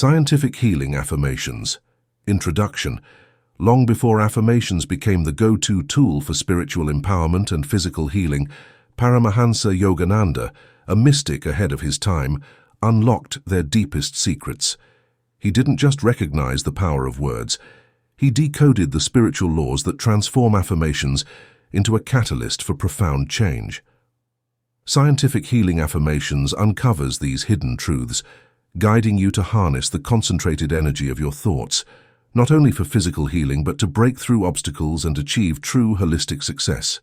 Scientific Healing Affirmations. Introduction. Long before affirmations became the go-to tool for spiritual empowerment and physical healing, Paramahansa Yogananda, a mystic ahead of his time, unlocked their deepest secrets. He didn't just recognize the power of words, he decoded the spiritual laws that transform affirmations into a catalyst for profound change. Scientific Healing Affirmations uncovers these hidden truths, guiding you to harness the concentrated energy of your thoughts, not only for physical healing but to break through obstacles and achieve true holistic success.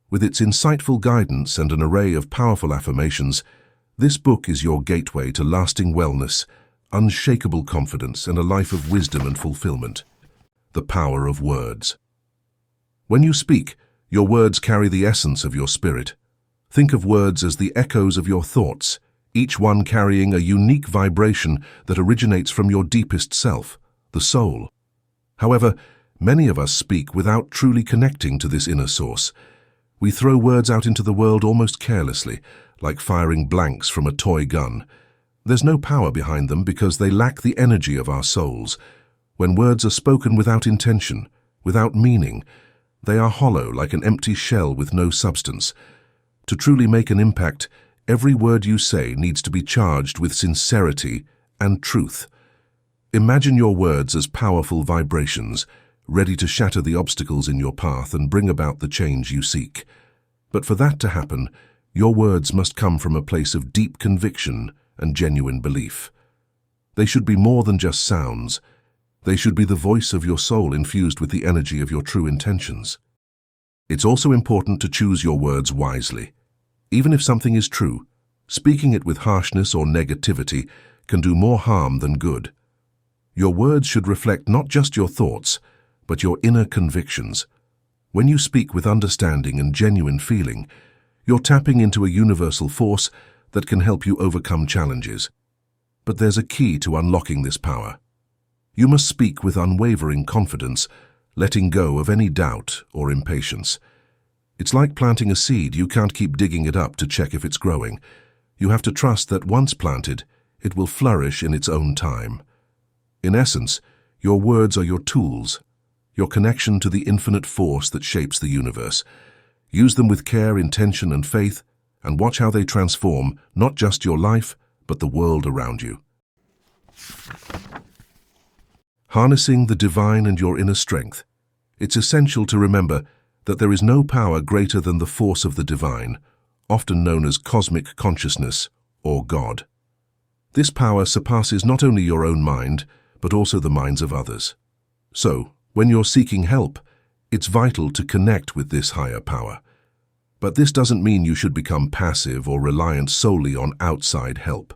With its insightful guidance and an array of powerful affirmations, this book is your gateway to lasting wellness, unshakable confidence, and a life of wisdom and fulfillment. The power of words. When you speak, your words carry the essence of your spirit. Think of words as the echoes of your thoughts, each one carrying a unique vibration that originates from your deepest self, the soul. However, many of us speak without truly connecting to this inner source. We throw words out into the world almost carelessly, like firing blanks from a toy gun. There's no power behind them because they lack the energy of our souls. When words are spoken without intention, without meaning, they are hollow like an empty shell with no substance. To truly make an impact, every word you say needs to be charged with sincerity and truth. Imagine your words as powerful vibrations, ready to shatter the obstacles in your path and bring about the change you seek. But for that to happen, your words must come from a place of deep conviction and genuine belief. They should be more than just sounds. They should be the voice of your soul infused with the energy of your true intentions. It's also important to choose your words wisely. Even if something is true, speaking it with harshness or negativity can do more harm than good. Your words should reflect not just your thoughts, but your inner convictions. When you speak with understanding and genuine feeling, you're tapping into a universal force that can help you overcome challenges. But there's a key to unlocking this power. You must speak with unwavering confidence, letting go of any doubt or impatience. It's like planting a seed. You can't keep digging it up to check if it's growing. You have to trust that once planted, it will flourish in its own time. In essence, your words are your tools, your connection to the infinite force that shapes the universe. Use them with care, intention, and faith, and watch how they transform not just your life, but the world around you. Harnessing the divine and your inner strength. It's essential to remember that there is no power greater than the force of the divine, often known as cosmic consciousness or God. This power surpasses not only your own mind, but also the minds of others. So, when you're seeking help, it's vital to connect with this higher power. But this doesn't mean you should become passive or reliant solely on outside help.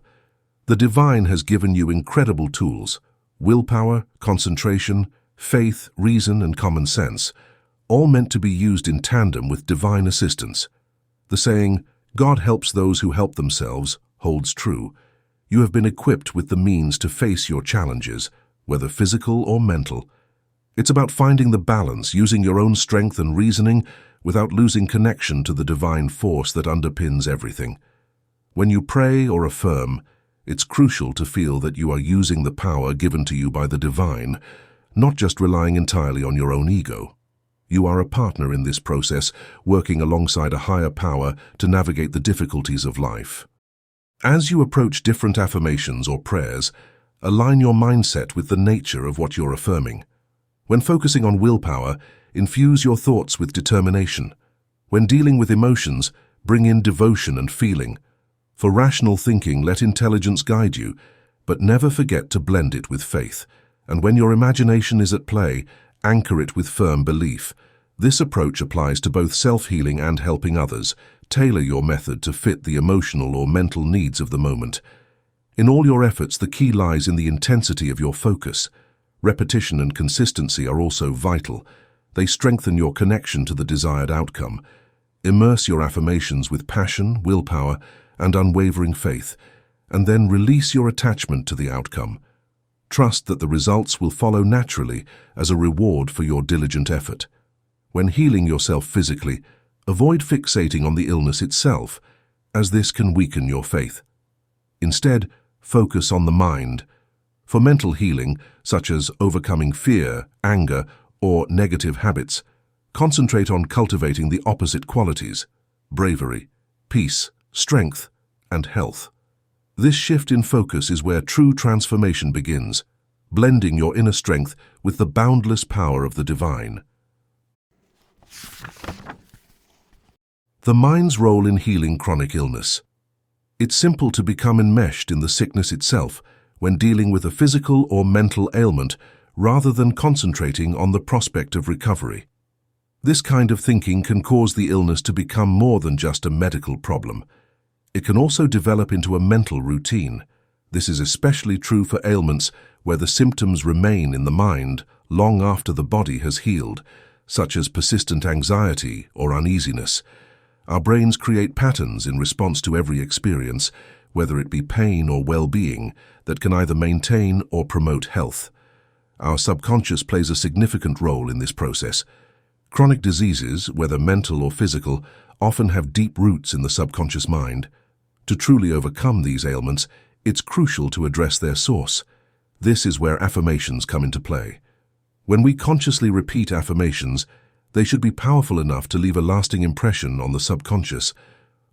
The divine has given you incredible tools: willpower, concentration, faith, reason, and common sense, all meant to be used in tandem with divine assistance. The saying, "God helps those who help themselves," holds true. You have been equipped with the means to face your challenges, whether physical or mental. It's about finding the balance, using your own strength and reasoning without losing connection to the divine force that underpins everything. When you pray or affirm, it's crucial to feel that you are using the power given to you by the divine, not just relying entirely on your own ego. You are a partner in this process, working alongside a higher power to navigate the difficulties of life. As you approach different affirmations or prayers, align your mindset with the nature of what you're affirming. When focusing on willpower, infuse your thoughts with determination. When dealing with emotions, bring in devotion and feeling. For rational thinking, let intelligence guide you, but never forget to blend it with faith. And when your imagination is at play, anchor it with firm belief. This approach applies to both self-healing and helping others. Tailor your method to fit the emotional or mental needs of the moment. In all your efforts, the key lies in the intensity of your focus. Repetition and consistency are also vital. They strengthen your connection to the desired outcome. Immerse your affirmations with passion, willpower, and unwavering faith, and then release your attachment to the outcome. Trust that the results will follow naturally as a reward for your diligent effort. When healing yourself physically, avoid fixating on the illness itself, as this can weaken your faith. Instead, focus on the mind. For mental healing, such as overcoming fear, anger, or negative habits, concentrate on cultivating the opposite qualities: bravery, peace, strength, and health. This shift in focus is where true transformation begins, blending your inner strength with the boundless power of the divine. The mind's role in healing chronic illness. It's simple to become enmeshed in the sickness itself when dealing with a physical or mental ailment rather than concentrating on the prospect of recovery. This kind of thinking can cause the illness to become more than just a medical problem. It can also develop into a mental routine. This is especially true for ailments where the symptoms remain in the mind long after the body has healed, such as persistent anxiety or uneasiness. Our brains create patterns in response to every experience, whether it be pain or well-being, that can either maintain or promote health. Our subconscious plays a significant role in this process. Chronic diseases, whether mental or physical, often have deep roots in the subconscious mind. To truly overcome these ailments, it's crucial to address their source. This is where affirmations come into play. When we consciously repeat affirmations, they should be powerful enough to leave a lasting impression on the subconscious.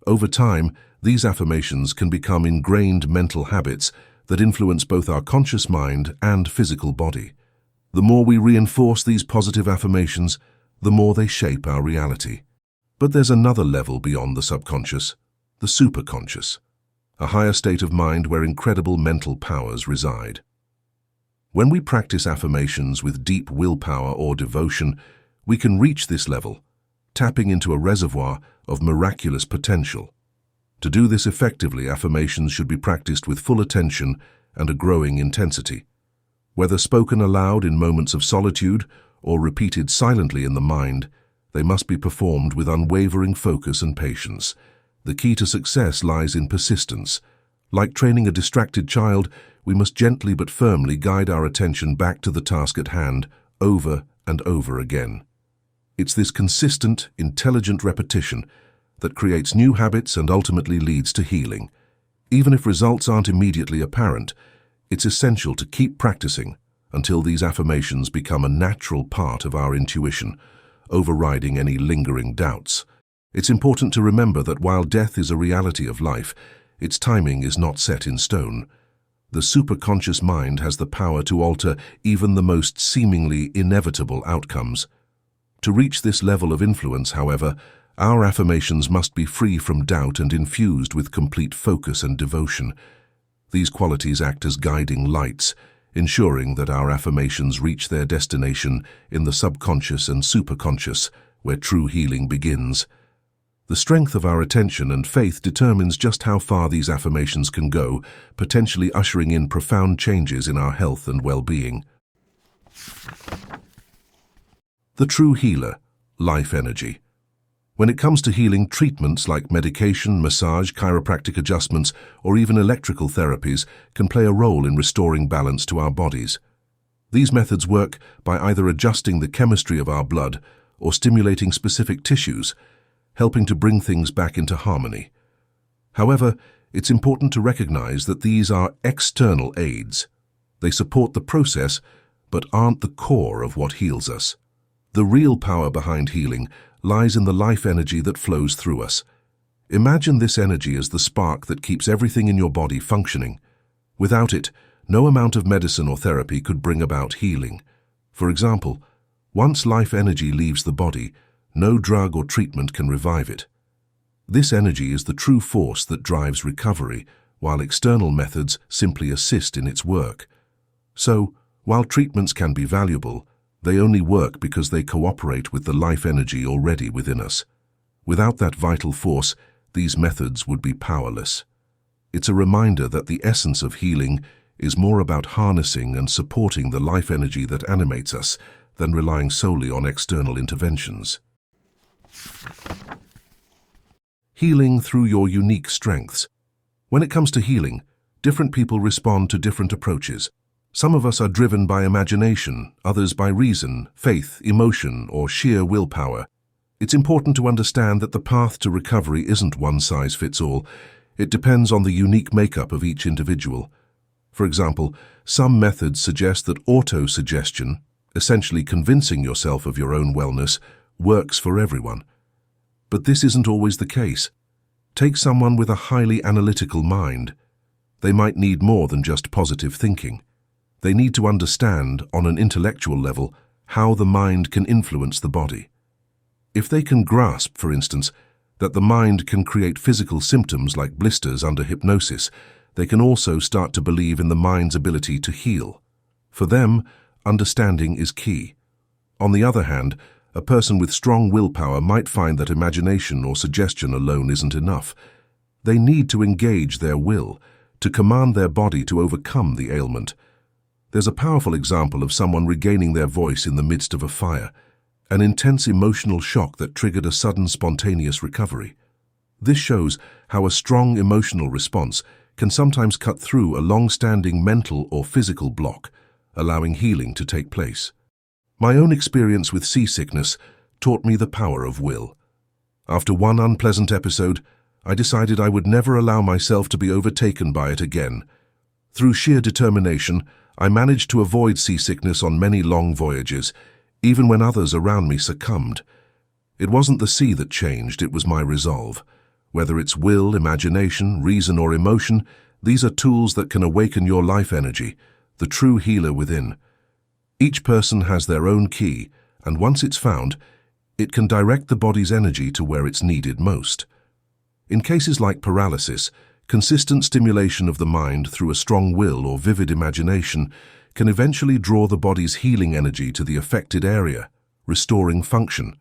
Over time, these affirmations can become ingrained mental habits that influence both our conscious mind and physical body. The more we reinforce these positive affirmations, the more they shape our reality. But there's another level beyond the subconscious, the superconscious, a higher state of mind where incredible mental powers reside. When we practice affirmations with deep willpower or devotion, we can reach this level, tapping into a reservoir of miraculous potential. To do this effectively, affirmations should be practiced with full attention and a growing intensity. Whether spoken aloud in moments of solitude or repeated silently in the mind, they must be performed with unwavering focus and patience. The key to success lies in persistence. Like training a distracted child, we must gently but firmly guide our attention back to the task at hand, over and over again. It's this consistent, intelligent repetition that creates new habits and ultimately leads to healing. Even if results aren't immediately apparent, it's essential to keep practicing until these affirmations become a natural part of our intuition, overriding any lingering doubts. It's important to remember that while death is a reality of life, its timing is not set in stone. The superconscious mind has the power to alter even the most seemingly inevitable outcomes. To reach this level of influence, however, our affirmations must be free from doubt and infused with complete focus and devotion. These qualities act as guiding lights, ensuring that our affirmations reach their destination in the subconscious and superconscious, where true healing begins. The strength of our attention and faith determines just how far these affirmations can go, potentially ushering in profound changes in our health and well-being. The true healer, life energy. When it comes to healing, treatments like medication, massage, chiropractic adjustments, or even electrical therapies can play a role in restoring balance to our bodies. These methods work by either adjusting the chemistry of our blood or stimulating specific tissues, helping to bring things back into harmony. However, it's important to recognize that these are external aids. They support the process, but aren't the core of what heals us. The real power behind healing lies in the life energy that flows through us. Imagine this energy as the spark that keeps everything in your body functioning. Without it, no amount of medicine or therapy could bring about healing. For example, once life energy leaves the body, no drug or treatment can revive it. This energy is the true force that drives recovery, while external methods simply assist in its work. So, while treatments can be valuable, they only work because they cooperate with the life energy already within us. Without that vital force, these methods would be powerless. It's a reminder that the essence of healing is more about harnessing and supporting the life energy that animates us than relying solely on external interventions. Healing through your unique strengths. When it comes to healing, different people respond to different approaches. Some of us are driven by imagination, others by reason, faith, emotion, or sheer willpower. It's important to understand that the path to recovery isn't one size fits all. It depends on the unique makeup of each individual. For example, some methods suggest that auto-suggestion, essentially convincing yourself of your own wellness, works for everyone. But this isn't always the case. Take someone with a highly analytical mind. They might need more than just positive thinking. They need to understand, on an intellectual level, how the mind can influence the body. If they can grasp, for instance, that the mind can create physical symptoms like blisters under hypnosis, they can also start to believe in the mind's ability to heal. For them, understanding is key. On the other hand, a person with strong willpower might find that imagination or suggestion alone isn't enough. They need to engage their will, to command their body to overcome the ailment. There's a powerful example of someone regaining their voice in the midst of a fire, an intense emotional shock that triggered a sudden spontaneous recovery. This shows how a strong emotional response can sometimes cut through a long-standing mental or physical block, allowing healing to take place. My own experience with seasickness taught me the power of will. After one unpleasant episode, I decided I would never allow myself to be overtaken by it again. Through sheer determination, I managed to avoid seasickness on many long voyages, even when others around me succumbed. It wasn't the sea that changed, it was my resolve. Whether it's will, imagination, reason, or emotion, these are tools that can awaken your life energy, the true healer within. Each person has their own key, and once it's found, it can direct the body's energy to where it's needed most. In cases like paralysis, consistent stimulation of the mind through a strong will or vivid imagination can eventually draw the body's healing energy to the affected area, restoring function.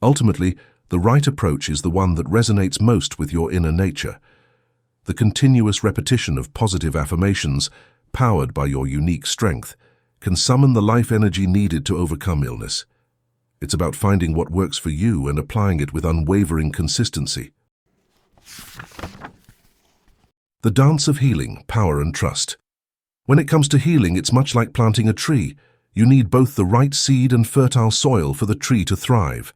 Ultimately, the right approach is the one that resonates most with your inner nature. The continuous repetition of positive affirmations, powered by your unique strength, can summon the life energy needed to overcome illness. It's about finding what works for you and applying it with unwavering consistency. The dance of healing, power and trust. When it comes to healing, it's much like planting a tree. You need both the right seed and fertile soil for the tree to thrive.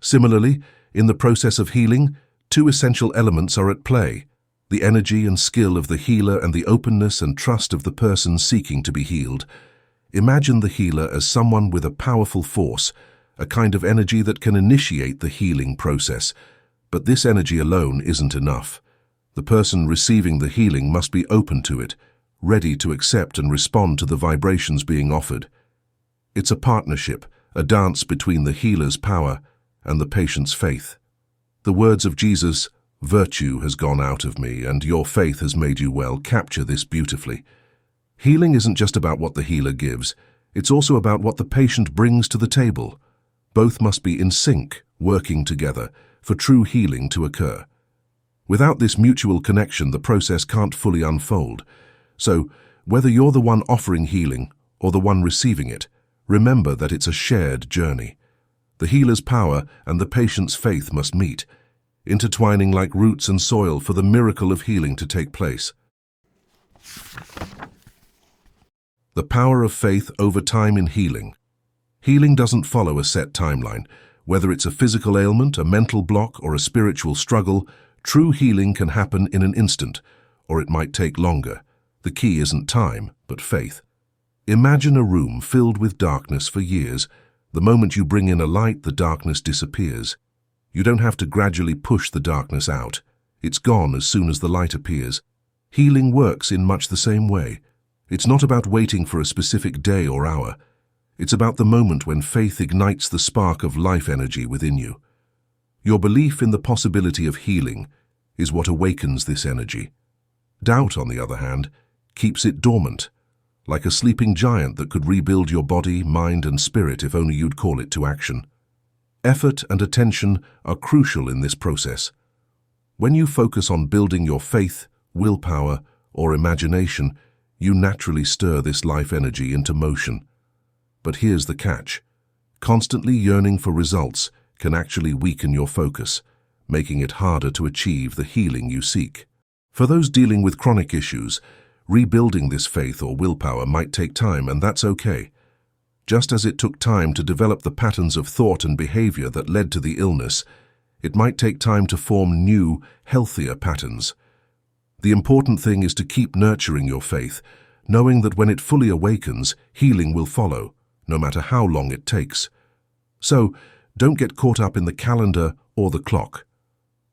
Similarly, in the process of healing, two essential elements are at play: the energy and skill of the healer and the openness and trust of the person seeking to be healed. Imagine the healer as someone with a powerful force, a kind of energy that can initiate the healing process. But this energy alone isn't enough. The person receiving the healing must be open to it, ready to accept and respond to the vibrations being offered. It's a partnership, a dance between the healer's power and the patient's faith. The words of Jesus, "Virtue has gone out of me, and your faith has made you well," capture this beautifully. Healing isn't just about what the healer gives, it's also about what the patient brings to the table. Both must be in sync, working together, for true healing to occur. Without this mutual connection, the process can't fully unfold. So, whether you're the one offering healing or the one receiving it, remember that it's a shared journey. The healer's power and the patient's faith must meet, intertwining like roots and soil for the miracle of healing to take place. The power of faith over time in healing. Healing doesn't follow a set timeline. Whether it's a physical ailment, a mental block, or a spiritual struggle, true healing can happen in an instant, or it might take longer. The key isn't time, but faith. Imagine a room filled with darkness for years. The moment you bring in a light, the darkness disappears. You don't have to gradually push the darkness out. It's gone as soon as the light appears. Healing works in much the same way. It's not about waiting for a specific day or hour. It's about the moment when faith ignites the spark of life energy within you. Your belief in the possibility of healing is what awakens this energy. Doubt, on the other hand, keeps it dormant, like a sleeping giant that could rebuild your body, mind, and spirit if only you'd call it to action. Effort and attention are crucial in this process. When you focus on building your faith, willpower, or imagination, you naturally stir this life energy into motion. But here's the catch. Constantly yearning for results can actually weaken your focus, making it harder to achieve the healing you seek. For those dealing with chronic issues, rebuilding this faith or willpower might take time, and that's okay. Just as it took time to develop the patterns of thought and behavior that led to the illness, it might take time to form new, healthier patterns. The important thing is to keep nurturing your faith, knowing that when it fully awakens, healing will follow, no matter how long it takes. So, don't get caught up in the calendar or the clock.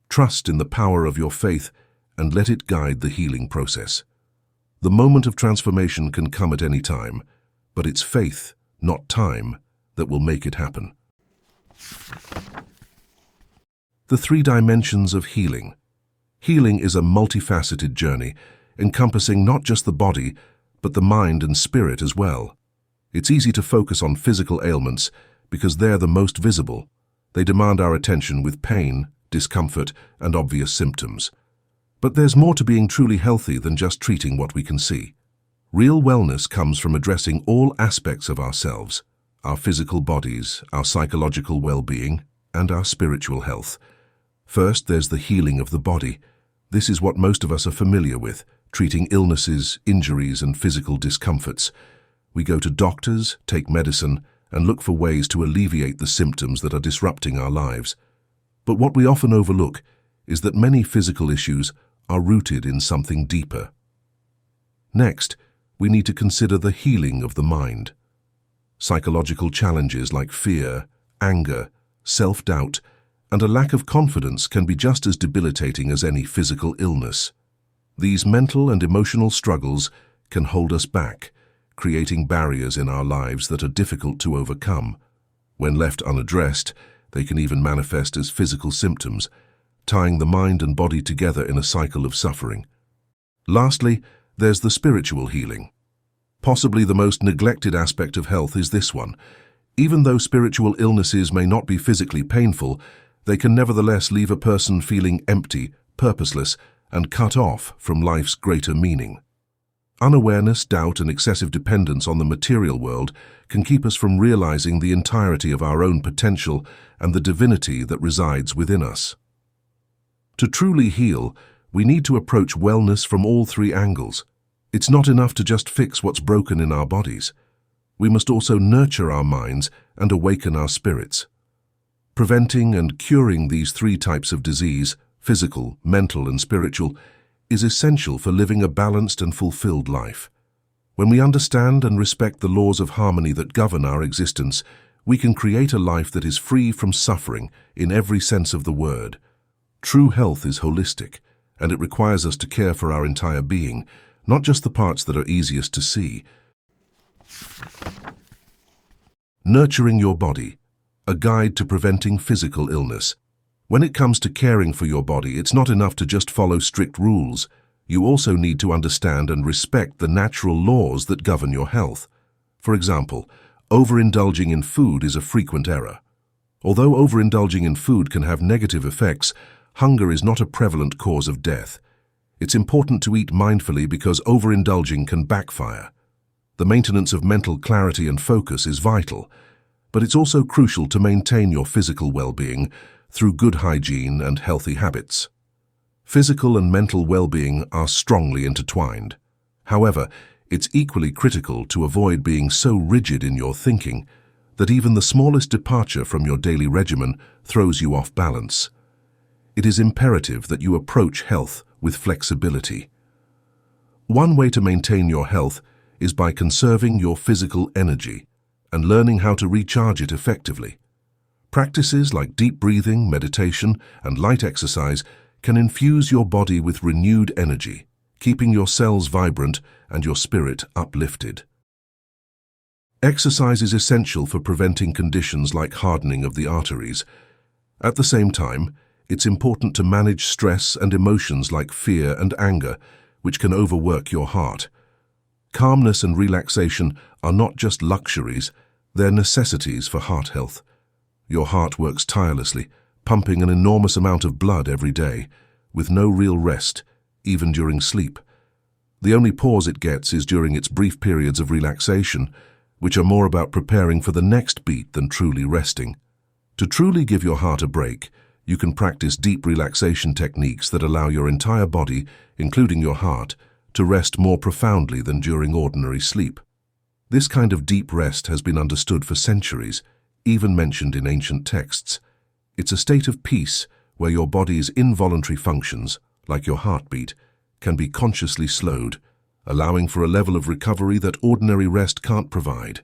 Trust in the power of your faith and let it guide the healing process. The moment of transformation can come at any time, but it's faith, not time, that will make it happen. The 3 dimensions of healing. Healing is a multifaceted journey, encompassing not just the body, but the mind and spirit as well. It's easy to focus on physical ailments because they're the most visible. They demand our attention with pain, discomfort, and obvious symptoms. But there's more to being truly healthy than just treating what we can see. Real wellness comes from addressing all aspects of ourselves, our physical bodies, our psychological well-being, and our spiritual health. First, there's the healing of the body. This is what most of us are familiar with, treating illnesses, injuries, and physical discomforts. We go to doctors, take medicine, and look for ways to alleviate the symptoms that are disrupting our lives. But what we often overlook is that many physical issues are rooted in something deeper. Next, we need to consider the healing of the mind. Psychological challenges like fear, anger, self-doubt, and a lack of confidence can be just as debilitating as any physical illness. These mental and emotional struggles can hold us back, creating barriers in our lives that are difficult to overcome. When left unaddressed, they can even manifest as physical symptoms, tying the mind and body together in a cycle of suffering. Lastly, there's the spiritual healing. Possibly the most neglected aspect of health is this one. Even though spiritual illnesses may not be physically painful, they can nevertheless leave a person feeling empty, purposeless, and cut off from life's greater meaning. Unawareness, doubt, and excessive dependence on the material world can keep us from realizing the entirety of our own potential and the divinity that resides within us. To truly heal, we need to approach wellness from all 3 angles. It's not enough to just fix what's broken in our bodies. We must also nurture our minds and awaken our spirits. Preventing and curing these 3 types of disease, physical, mental, and spiritual, is essential for living a balanced and fulfilled life. When we understand and respect the laws of harmony that govern our existence, we can create a life that is free from suffering in every sense of the word. True health is holistic, and it requires us to care for our entire being, not just the parts that are easiest to see. Nurturing your body, a guide to preventing physical illness. When it comes to caring for your body, it's not enough to just follow strict rules. You also need to understand and respect the natural laws that govern your health. For example, overindulging in food is a frequent error. Although overindulging in food can have negative effects, hunger is not a prevalent cause of death. It's important to eat mindfully because overindulging can backfire. The maintenance of mental clarity and focus is vital, but it's also crucial to maintain your physical well-being through good hygiene and healthy habits. Physical and mental well-being are strongly intertwined. However, it's equally critical to avoid being so rigid in your thinking that even the smallest departure from your daily regimen throws you off balance. It is imperative that you approach health with flexibility. One way to maintain your health is by conserving your physical energy and learning how to recharge it effectively. Practices like deep breathing, meditation, and light exercise can infuse your body with renewed energy, keeping your cells vibrant and your spirit uplifted. Exercise is essential for preventing conditions like hardening of the arteries. At the same time, it's important to manage stress and emotions like fear and anger, which can overwork your heart. Calmness and relaxation are not just luxuries, they're necessities for heart health. Your heart works tirelessly, pumping an enormous amount of blood every day, with no real rest, even during sleep. The only pause it gets is during its brief periods of relaxation, which are more about preparing for the next beat than truly resting. To truly give your heart a break, you can practice deep relaxation techniques that allow your entire body, including your heart, to rest more profoundly than during ordinary sleep. This kind of deep rest has been understood for centuries, even mentioned in ancient texts. It's a state of peace where your body's involuntary functions, like your heartbeat, can be consciously slowed, allowing for a level of recovery that ordinary rest can't provide.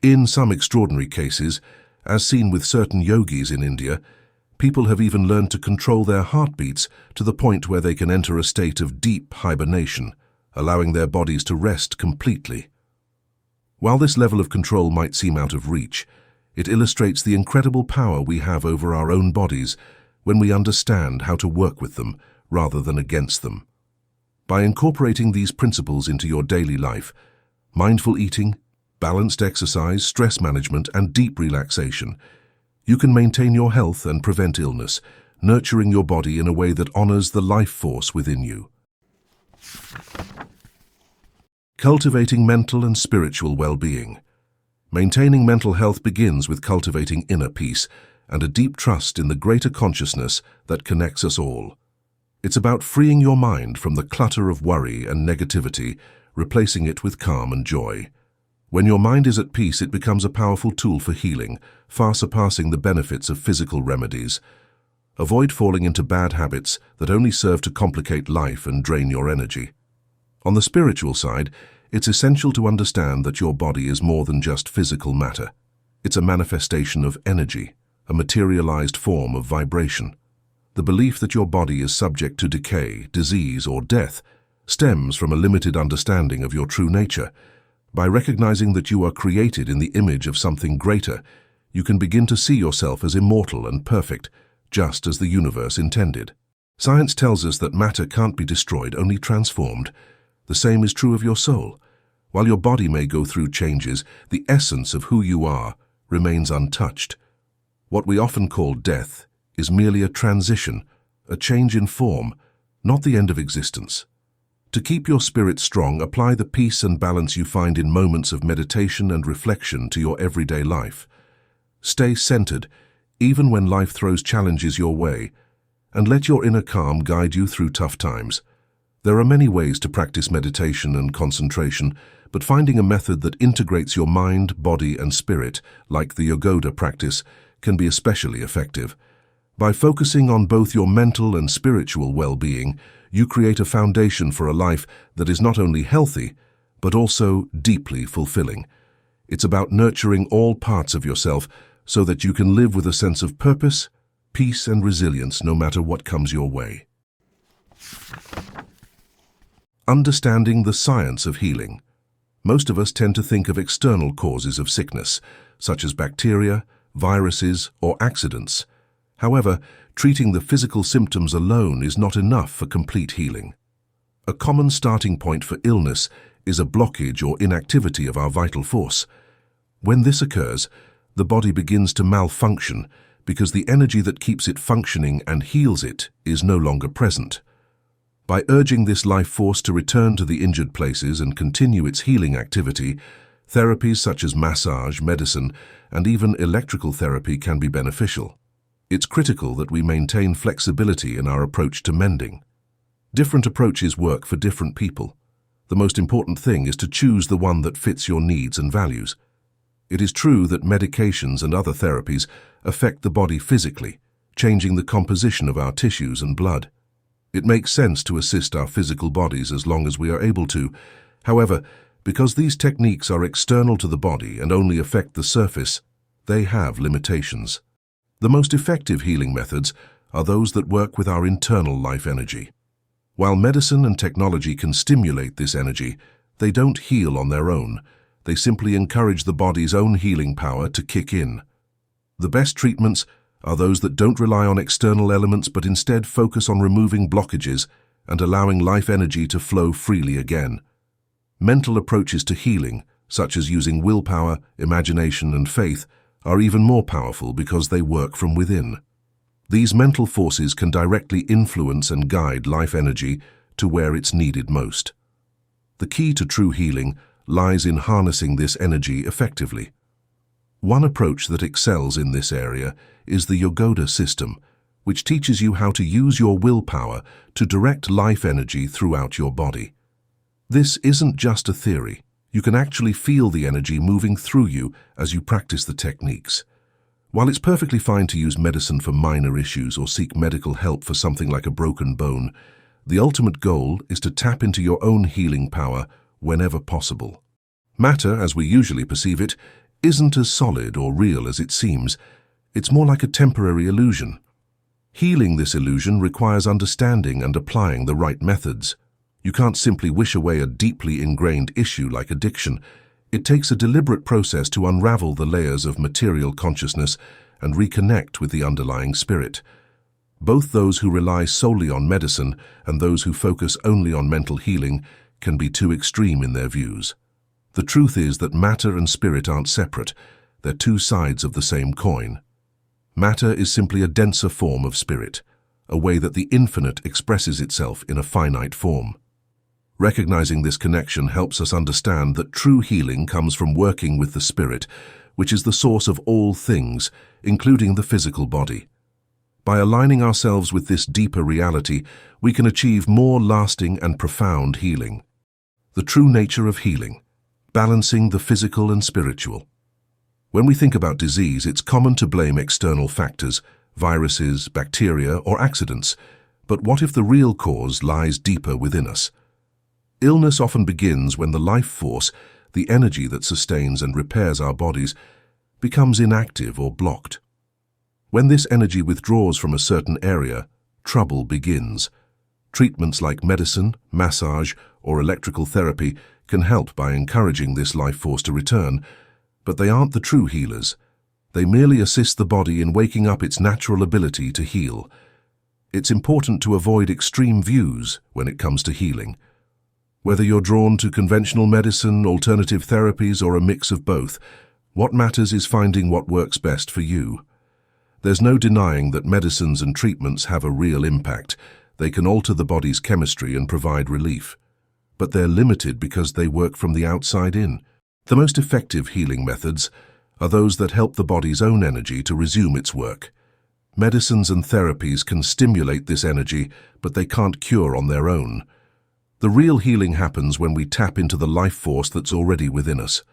In some extraordinary cases, as seen with certain yogis in India, people have even learned to control their heartbeats to the point where they can enter a state of deep hibernation, allowing their bodies to rest completely. While this level of control might seem out of reach, it illustrates the incredible power we have over our own bodies when we understand how to work with them rather than against them. By incorporating these principles into your daily life, mindful eating, balanced exercise, stress management, and deep relaxation, you can maintain your health and prevent illness, nurturing your body in a way that honors the life force within you. Cultivating mental and spiritual well-being. Maintaining mental health begins with cultivating inner peace and a deep trust in the greater consciousness that connects us all. It's about freeing your mind from the clutter of worry and negativity, replacing it with calm and joy. When your mind is at peace, it becomes a powerful tool for healing, far surpassing the benefits of physical remedies. Avoid falling into bad habits that only serve to complicate life and drain your energy. On the spiritual side, it's essential to understand that your body is more than just physical matter. It's a manifestation of energy, a materialized form of vibration. The belief that your body is subject to decay, disease, or death stems from a limited understanding of your true nature. By recognizing that you are created in the image of something greater, you can begin to see yourself as immortal and perfect, just as the universe intended. Science tells us that matter can't be destroyed, only transformed. The same is true of your soul. While your body may go through changes, the essence of who you are remains untouched. What we often call death is merely a transition, a change in form, not the end of existence. To keep your spirit strong, apply the peace and balance you find in moments of meditation and reflection to your everyday life. Stay centered, even when life throws challenges your way, and let your inner calm guide you through tough times. There are many ways to practice meditation and concentration, but finding a method that integrates your mind, body, and spirit, like the Yogoda practice, can be especially effective. By focusing on both your mental and spiritual well-being, you create a foundation for a life that is not only healthy, but also deeply fulfilling. It's about nurturing all parts of yourself so that you can live with a sense of purpose, peace, and resilience no matter what comes your way. Understanding the science of healing. Most of us tend to think of external causes of sickness, such as bacteria, viruses, or accidents. However, treating the physical symptoms alone is not enough for complete healing. A common starting point for illness is a blockage or inactivity of our vital force. When this occurs, the body begins to malfunction because the energy that keeps it functioning and heals it is no longer present. By urging this life force to return to the injured places and continue its healing activity, therapies such as massage, medicine, and even electrical therapy can be beneficial. It's critical that we maintain flexibility in our approach to mending. Different approaches work for different people. The most important thing is to choose the one that fits your needs and values. It is true that medications and other therapies affect the body physically, changing the composition of our tissues and blood. It makes sense to assist our physical bodies as long as we are able to. However, because these techniques are external to the body and only affect the surface, they have limitations. The most effective healing methods are those that work with our internal life energy. While medicine and technology can stimulate this energy, they don't heal on their own. They simply encourage the body's own healing power to kick in. The best treatments are those that don't rely on external elements but instead focus on removing blockages and allowing life energy to flow freely again. Mental approaches to healing, such as using willpower, imagination, and faith, are even more powerful because they work from within. These mental forces can directly influence and guide life energy to where it's needed most. The key to true healing lies in harnessing this energy effectively. One approach that excels in this area is the Yogoda system, which teaches you how to use your willpower to direct life energy throughout your body. This isn't just a theory. You can actually feel the energy moving through you as you practice the techniques. While it's perfectly fine to use medicine for minor issues or seek medical help for something like a broken bone, The ultimate goal is to tap into your own healing power whenever possible. Matter, as we usually perceive it, isn't as solid or real as it seems. It's more like a temporary illusion. Healing this illusion requires understanding and applying the right methods. You can't simply wish away a deeply ingrained issue like addiction. It takes a deliberate process to unravel the layers of material consciousness and reconnect with the underlying spirit. Both those who rely solely on medicine and those who focus only on mental healing can be too extreme in their views. The truth is that matter and spirit aren't separate. They're two sides of the same coin. Matter is simply a denser form of spirit, a way that the infinite expresses itself in a finite form. Recognizing this connection helps us understand that true healing comes from working with the spirit, which is the source of all things, including the physical body. By aligning ourselves with this deeper reality, we can achieve more lasting and profound healing. The true nature of healing, balancing the physical and spiritual. When we think about disease, it's common to blame external factors, viruses, bacteria, or accidents. But what if the real cause lies deeper within us? Illness often begins when the life force, the energy that sustains and repairs our bodies, becomes inactive or blocked. When this energy withdraws from a certain area, trouble begins. Treatments like medicine, massage, or electrical therapy can help by encouraging this life force to return, but they aren't the true healers. They merely assist the body in waking up its natural ability to heal. It's important to avoid extreme views when it comes to healing. Whether you're drawn to conventional medicine, alternative therapies, or a mix of both, what matters is finding what works best for you. There's no denying that medicines and treatments have a real impact. They can alter the body's chemistry and provide relief. But they're limited because they work from the outside in. The most effective healing methods are those that help the body's own energy to resume its work. Medicines and therapies can stimulate this energy, but they can't cure on their own. The real healing happens when we tap into the life force that's already within us.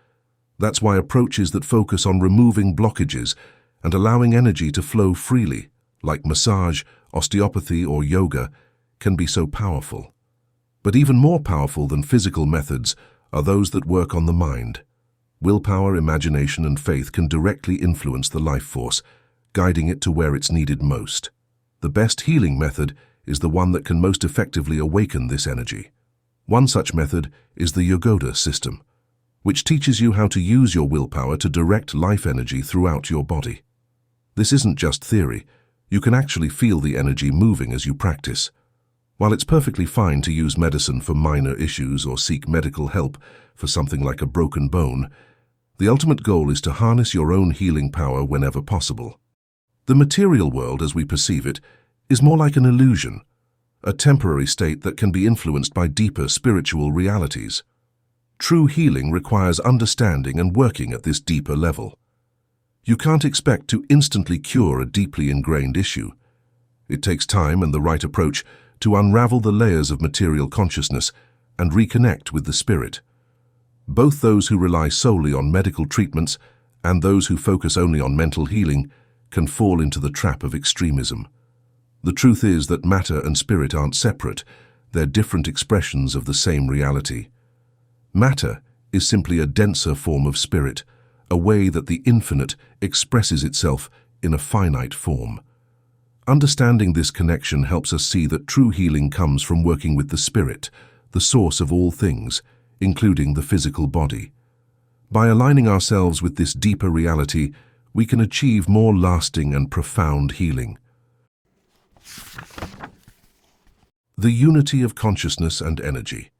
That's why approaches that focus on removing blockages and allowing energy to flow freely, like massage, osteopathy, or yoga, can be so powerful. But even more powerful than physical methods are those that work on the mind. Willpower, imagination, and faith can directly influence the life force, guiding it to where it's needed most. The best healing method is the one that can most effectively awaken this energy. One such method is the Yogoda system, which teaches you how to use your willpower to direct life energy throughout your body. This isn't just theory. You can actually feel the energy moving as you practice. While it's perfectly fine to use medicine for minor issues or seek medical help for something like a broken bone, the ultimate goal is to harness your own healing power whenever possible. The material world, as we perceive it, is more like an illusion, a temporary state that can be influenced by deeper spiritual realities. True healing requires understanding and working at this deeper level. You can't expect to instantly cure a deeply ingrained issue. It takes time and the right approach to unravel the layers of material consciousness and reconnect with the spirit. Both those who rely solely on medical treatments and those who focus only on mental healing can fall into the trap of extremism. The truth is that matter and spirit aren't separate. They're different expressions of the same reality. Matter is simply a denser form of spirit, a way that the infinite expresses itself in a finite form. Understanding this connection helps us see that true healing comes from working with the spirit, the source of all things, including the physical body. By aligning ourselves with this deeper reality, we can achieve more lasting and profound healing. The unity of consciousness and energy.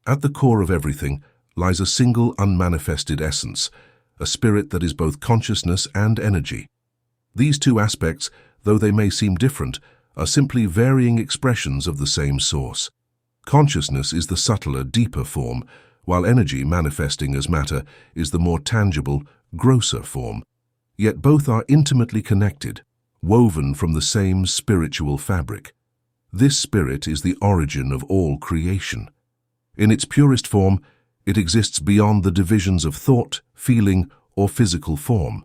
At the core of everything lies a single unmanifested essence, a spirit that is both consciousness and energy. These two aspects, though they may seem different, are simply varying expressions of the same source. Consciousness is the subtler, deeper form, while energy, manifesting as matter, is the more tangible, grosser form. Yet both are intimately connected, woven from the same spiritual fabric. This spirit is the origin of all creation. In its purest form, it exists beyond the divisions of thought, feeling, or physical form.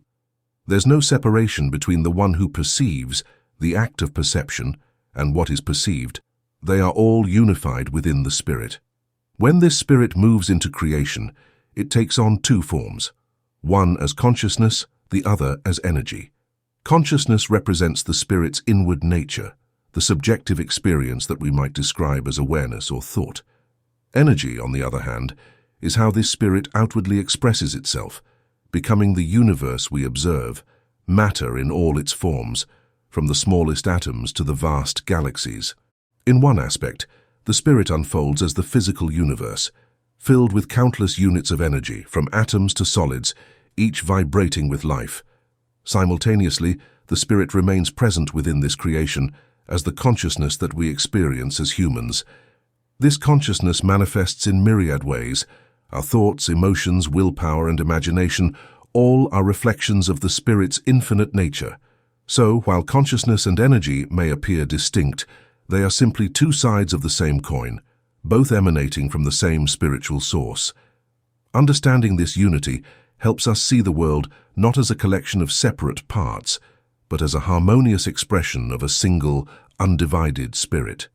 There's no separation between the one who perceives, the act of perception, and what is perceived, they are all unified within the spirit. When this spirit moves into creation, it takes on two forms, one as consciousness, the other as energy. Consciousness represents the spirit's inward nature, the subjective experience that we might describe as awareness or thought. Energy, on the other hand, is how this spirit outwardly expresses itself, becoming the universe we observe, matter in all its forms, from the smallest atoms to the vast galaxies. In one aspect, the spirit unfolds as the physical universe, filled with countless units of energy, from atoms to solids, each vibrating with life. Simultaneously, the spirit remains present within this creation as the consciousness that we experience as humans. This consciousness manifests in myriad ways. Our thoughts, emotions, willpower, and imagination all are reflections of the spirit's infinite nature. So, while consciousness and energy may appear distinct, they are simply two sides of the same coin, both emanating from the same spiritual source. Understanding this unity helps us see the world not as a collection of separate parts, but as a harmonious expression of a single, undivided spirit.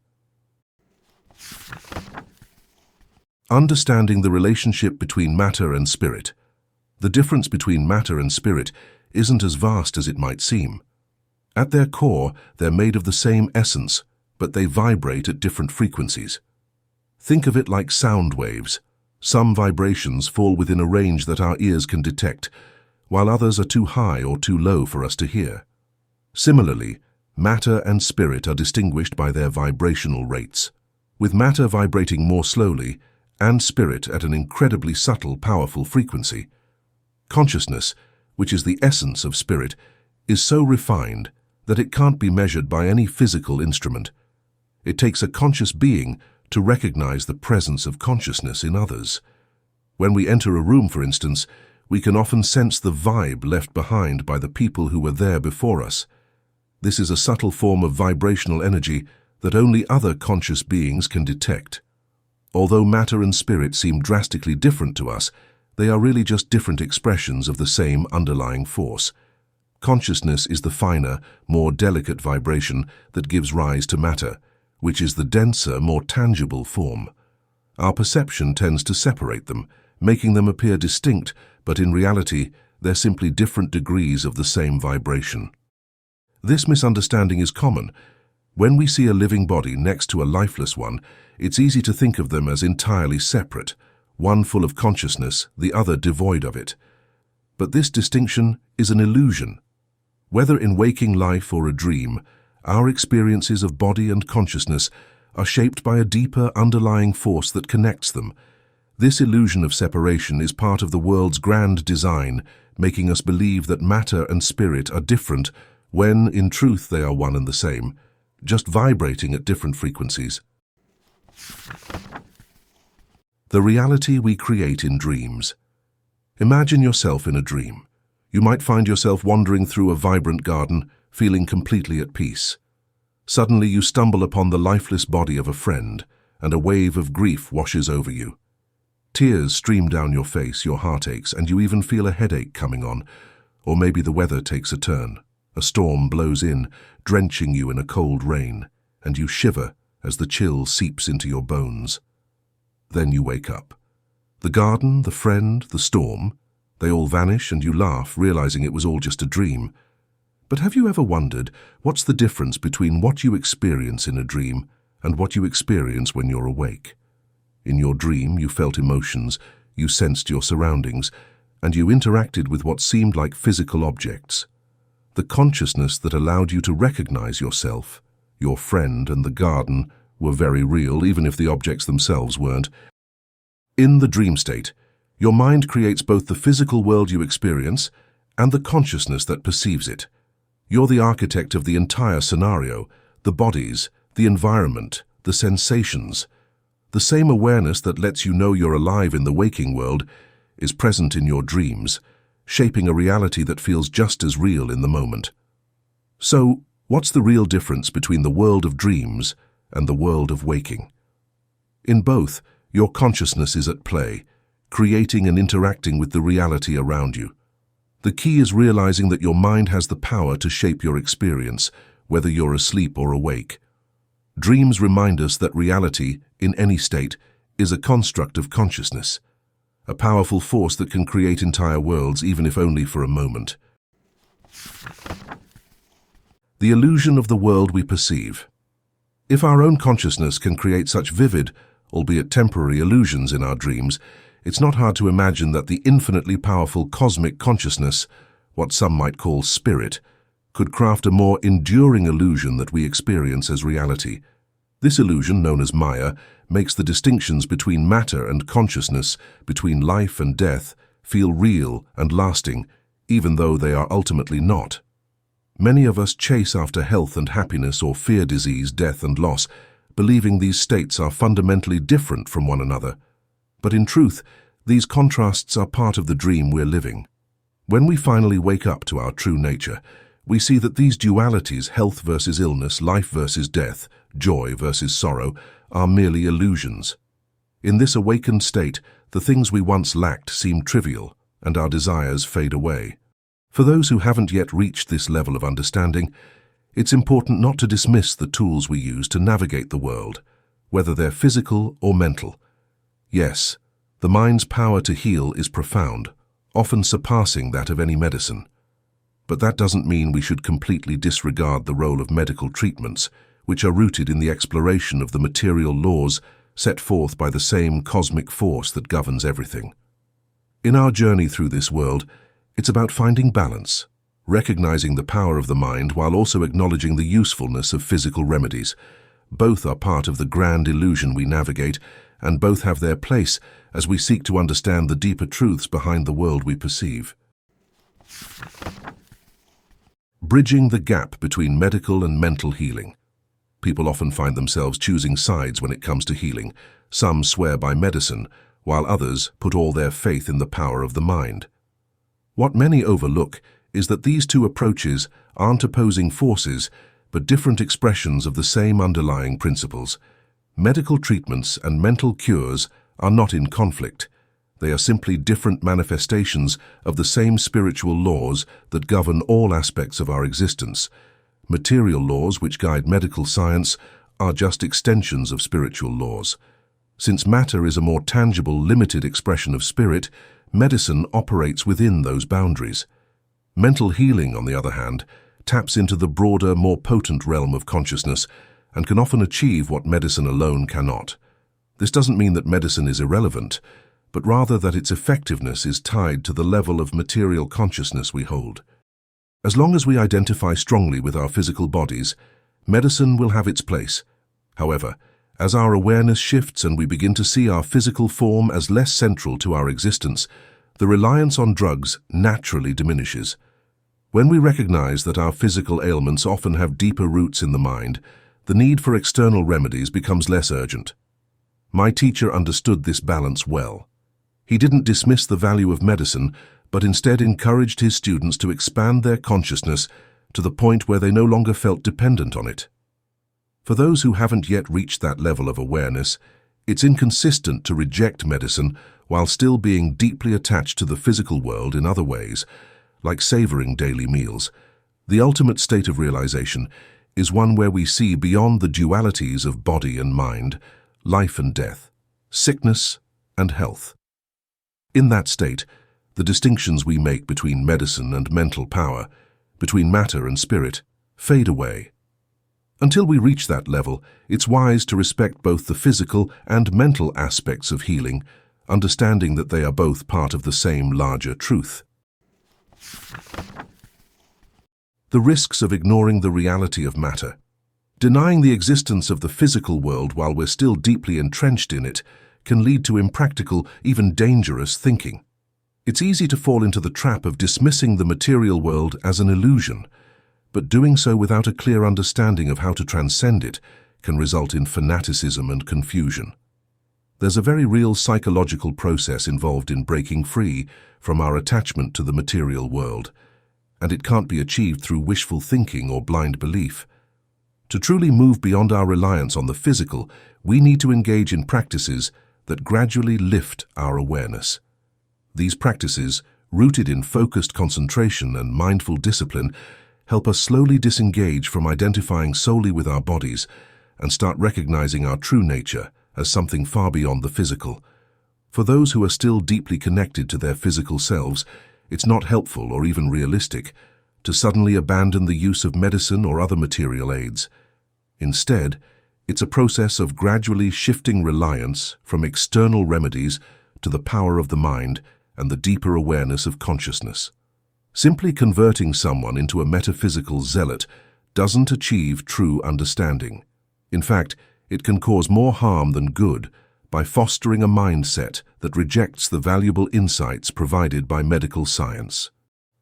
Understanding the relationship between matter and spirit. The difference between matter and spirit isn't as vast as it might seem. At their core, they're made of the same essence, but they vibrate at different frequencies. Think of it like sound waves. Some vibrations fall within a range that our ears can detect, while others are too high or too low for us to hear. Similarly, matter and spirit are distinguished by their vibrational rates, with matter vibrating more slowly and spirit at an incredibly subtle, powerful frequency. Consciousness, which is the essence of spirit, is so refined that it can't be measured by any physical instrument. It takes a conscious being to recognize the presence of consciousness in others. When we enter a room, for instance, we can often sense the vibe left behind by the people who were there before us. This is a subtle form of vibrational energy that only other conscious beings can detect. Although matter and spirit seem drastically different to us, they are really just different expressions of the same underlying force. Consciousness is the finer, more delicate vibration that gives rise to matter, which is the denser, more tangible form. Our perception tends to separate them, making them appear distinct, but in reality, they're simply different degrees of the same vibration. This misunderstanding is common. When we see a living body next to a lifeless one, it's easy to think of them as entirely separate, one full of consciousness, the other devoid of it. But this distinction is an illusion. Whether in waking life or a dream, our experiences of body and consciousness are shaped by a deeper underlying force that connects them. This illusion of separation is part of the world's grand design, making us believe that matter and spirit are different when, in truth, they are one and the same, just vibrating at different frequencies. The reality we create in dreams. Imagine yourself in a dream. You might find yourself wandering through a vibrant garden, feeling completely at peace. Suddenly you stumble upon the lifeless body of a friend, and a wave of grief washes over you. Tears stream down your face, your heart aches, and you even feel a headache coming on. Or maybe the weather takes a turn. A storm blows in, drenching you in a cold rain, and you shiver as the chill seeps into your bones. Then you wake up. The garden, the friend, the storm, they all vanish and you laugh, realizing it was all just a dream. But have you ever wondered what's the difference between what you experience in a dream and what you experience when you're awake? In your dream, you felt emotions, you sensed your surroundings, and you interacted with what seemed like physical objects. The consciousness that allowed you to recognize yourself, your friend, and the garden were very real, even if the objects themselves weren't. In the dream state, your mind creates both the physical world you experience and the consciousness that perceives it. You're the architect of the entire scenario, the bodies, the environment, the sensations. The same awareness that lets you know you're alive in the waking world is present in your dreams, shaping a reality that feels just as real in the moment. So, what's the real difference between the world of dreams and the world of waking? In both, your consciousness is at play, creating and interacting with the reality around you. The key is realizing that your mind has the power to shape your experience, whether you're asleep or awake. Dreams remind us that reality, in any state, is a construct of consciousness, a powerful force that can create entire worlds even if only for a moment. The illusion of the world we perceive. If our own consciousness can create such vivid, albeit temporary, illusions in our dreams, it's not hard to imagine that the infinitely powerful cosmic consciousness, what some might call spirit, could craft a more enduring illusion that we experience as reality. This illusion, known as Maya, makes the distinctions between matter and consciousness, between life and death, feel real and lasting, even though they are ultimately not. Many of us chase after health and happiness or fear disease, death and loss, believing these states are fundamentally different from one another. But in truth, these contrasts are part of the dream we're living. When we finally wake up to our true nature, we see that these dualities, health versus illness, life versus death, joy versus sorrow, are merely illusions. In this awakened state, the things we once lacked seem trivial, and our desires fade away. For those who haven't yet reached this level of understanding, it's important not to dismiss the tools we use to navigate the world, whether they're physical or mental. Yes, the mind's power to heal is profound, often surpassing that of any medicine. But that doesn't mean we should completely disregard the role of medical treatments, which are rooted in the exploration of the material laws set forth by the same cosmic force that governs everything. In our journey through this world, it's about finding balance, recognizing the power of the mind while also acknowledging the usefulness of physical remedies. Both are part of the grand illusion we navigate, and both have their place as we seek to understand the deeper truths behind the world we perceive. Bridging the gap between medical and mental healing. People often find themselves choosing sides when it comes to healing. Some swear by medicine, while others put all their faith in the power of the mind. What many overlook is that these two approaches aren't opposing forces, but different expressions of the same underlying principles. Medical treatments and mental cures are not in conflict. They are simply different manifestations of the same spiritual laws that govern all aspects of our existence. Material laws which guide medical science are just extensions of spiritual laws. Since matter is a more tangible, limited expression of spirit, medicine operates within those boundaries. Mental healing, on the other hand, taps into the broader, more potent realm of consciousness and can often achieve what medicine alone cannot. This doesn't mean that medicine is irrelevant, but rather that its effectiveness is tied to the level of material consciousness we hold. As long as we identify strongly with our physical bodies, medicine will have its place. However, as our awareness shifts and we begin to see our physical form as less central to our existence, the reliance on drugs naturally diminishes. When we recognize that our physical ailments often have deeper roots in the mind, the need for external remedies becomes less urgent. My teacher understood this balance well. He didn't dismiss the value of medicine, but instead encouraged his students to expand their consciousness to the point where they no longer felt dependent on it. For those who haven't yet reached that level of awareness, it's inconsistent to reject medicine while still being deeply attached to the physical world in other ways, like savoring daily meals. The ultimate state of realization is one where we see beyond the dualities of body and mind, life and death, sickness and health. In that state, the distinctions we make between medicine and mental power, between matter and spirit, fade away. Until we reach that level, it's wise to respect both the physical and mental aspects of healing, understanding that they are both part of the same larger truth. The risks of ignoring the reality of matter. Denying the existence of the physical world while we're still deeply entrenched in it can lead to impractical, even dangerous thinking. It's easy to fall into the trap of dismissing the material world as an illusion, but doing so without a clear understanding of how to transcend it can result in fanaticism and confusion. There's a very real psychological process involved in breaking free from our attachment to the material world, and it can't be achieved through wishful thinking or blind belief. To truly move beyond our reliance on the physical, we need to engage in practices that gradually lift our awareness. These practices, rooted in focused concentration and mindful discipline, help us slowly disengage from identifying solely with our bodies and start recognizing our true nature as something far beyond the physical. For those who are still deeply connected to their physical selves, it's not helpful or even realistic to suddenly abandon the use of medicine or other material aids. Instead, it's a process of gradually shifting reliance from external remedies to the power of the mind and the deeper awareness of consciousness. Simply converting someone into a metaphysical zealot doesn't achieve true understanding. In fact, it can cause more harm than good by fostering a mindset that rejects the valuable insights provided by medical science.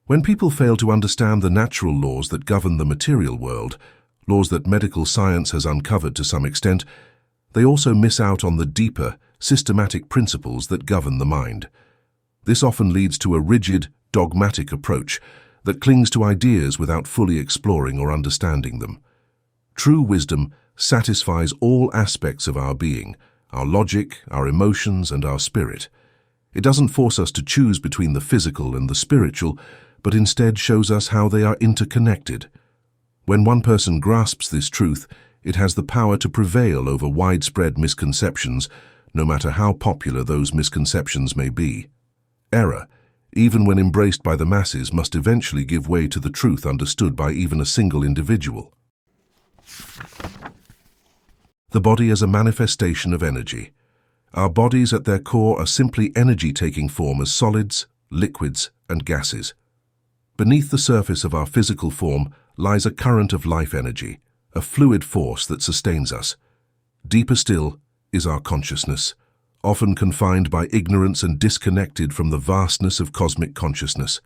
When people fail to understand the natural laws that govern the material world, laws that medical science has uncovered to some extent, they also miss out on the deeper, systematic principles that govern the mind. This often leads to a rigid, dogmatic approach that clings to ideas without fully exploring or understanding them. True wisdom satisfies all aspects of our being, our logic, our emotions, and our spirit. It doesn't force us to choose between the physical and the spiritual, but instead shows us how they are interconnected. When one person grasps this truth, it has the power to prevail over widespread misconceptions, no matter how popular those misconceptions may be. Error, even when embraced by the masses, must eventually give way to the truth understood by even a single individual. The body as a manifestation of energy. Our bodies at their core are simply energy taking form as solids, liquids, and gases. Beneath the surface of our physical form lies a current of life energy, a fluid force that sustains us. Deeper still is our consciousness, often confined by ignorance and disconnected from the vastness of cosmic consciousness.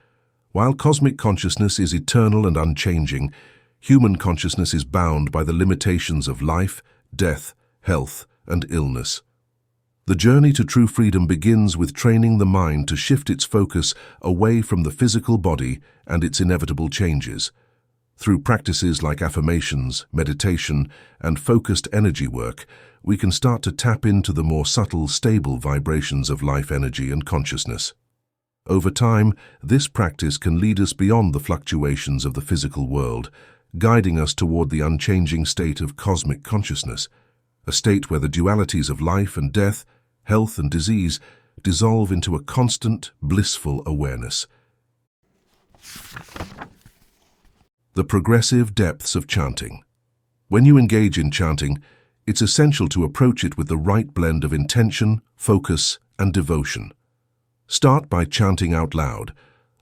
While cosmic consciousness is eternal and unchanging, human consciousness is bound by the limitations of life, death, health, and illness. The journey to true freedom begins with training the mind to shift its focus away from the physical body and its inevitable changes. Through practices like affirmations, meditation, and focused energy work, we can start to tap into the more subtle, stable vibrations of life energy and consciousness. Over time, this practice can lead us beyond the fluctuations of the physical world, guiding us toward the unchanging state of cosmic consciousness, a state where the dualities of life and death, health and disease, dissolve into a constant, blissful awareness. The progressive depths of chanting. When you engage in chanting, it's essential to approach it with the right blend of intention, focus, and devotion. Start by chanting out loud,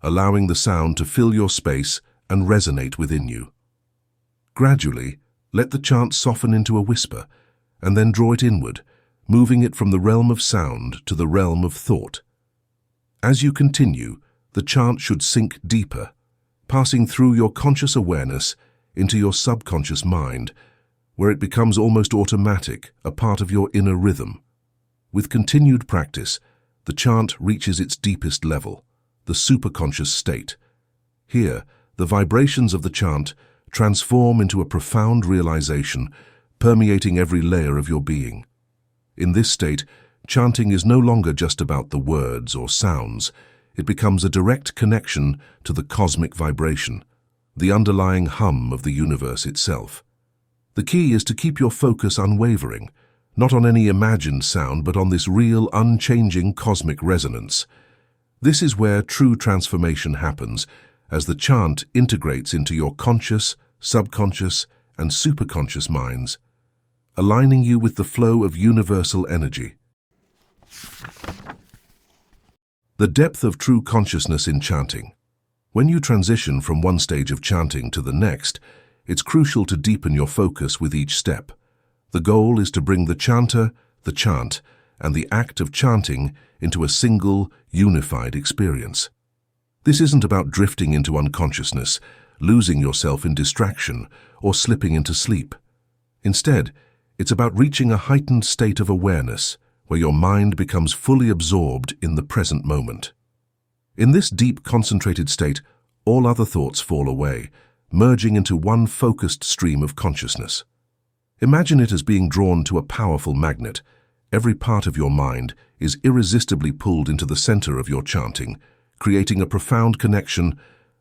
allowing the sound to fill your space and resonate within you. Gradually, let the chant soften into a whisper, and then draw it inward, moving it from the realm of sound to the realm of thought. As you continue, the chant should sink deeper, passing through your conscious awareness into your subconscious mind, where it becomes almost automatic, a part of your inner rhythm. With continued practice, the chant reaches its deepest level, the superconscious state. Here, the vibrations of the chant transform into a profound realization, permeating every layer of your being. In this state, chanting is no longer just about the words or sounds. It becomes a direct connection to the cosmic vibration, the underlying hum of the universe itself. The key is to keep your focus unwavering, not on any imagined sound, but on this real, unchanging cosmic resonance. This is where true transformation happens, as the chant integrates into your conscious, subconscious, and superconscious minds, aligning you with the flow of universal energy. The depth of true consciousness in chanting. When you transition from one stage of chanting to the next, it's crucial to deepen your focus with each step. The goal is to bring the chanter, the chant, and the act of chanting into a single, unified experience. This isn't about drifting into unconsciousness, losing yourself in distraction, or slipping into sleep. Instead, it's about reaching a heightened state of awareness, where your mind becomes fully absorbed in the present moment. In this deep, concentrated state, all other thoughts fall away, merging into one focused stream of consciousness. Imagine it as being drawn to a powerful magnet. Every part of your mind is irresistibly pulled into the center of your chanting, creating a profound connection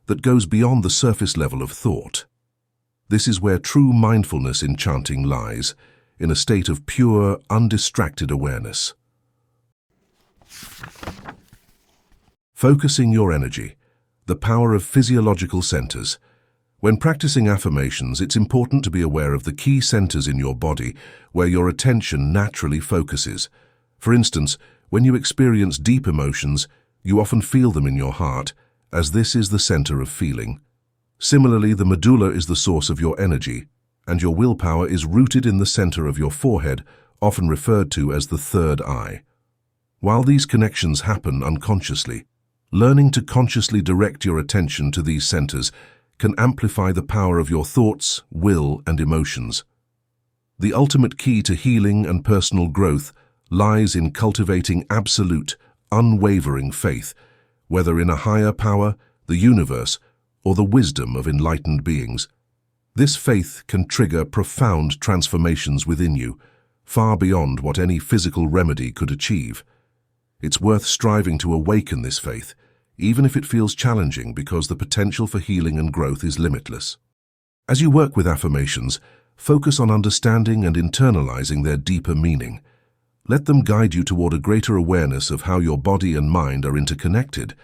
that goes beyond the surface level of thought. This is where true mindfulness in chanting lies. in a state of pure, undistracted awareness. Focusing your energy. The power of physiological centers. When practicing affirmations, it's important to be aware of the key centers in your body where your attention naturally focuses. For instance, when you experience deep emotions, you often feel them in your heart, as this is the center of feeling. Similarly, the medulla is the source of your energy, and your willpower is rooted in the center of your forehead, often referred to as the third eye. While these connections happen unconsciously, learning to consciously direct your attention to these centers can amplify the power of your thoughts, will, and emotions. The ultimate key to healing and personal growth lies in cultivating absolute, unwavering faith, whether in a higher power, the universe, or the wisdom of enlightened beings. This faith can trigger profound transformations within you, far beyond what any physical remedy could achieve. It's worth striving to awaken this faith, even if it feels challenging, because the potential for healing and growth is limitless. As you work with affirmations, focus on understanding and internalizing their deeper meaning. Let them guide you toward a greater awareness of how your body and mind are interconnected.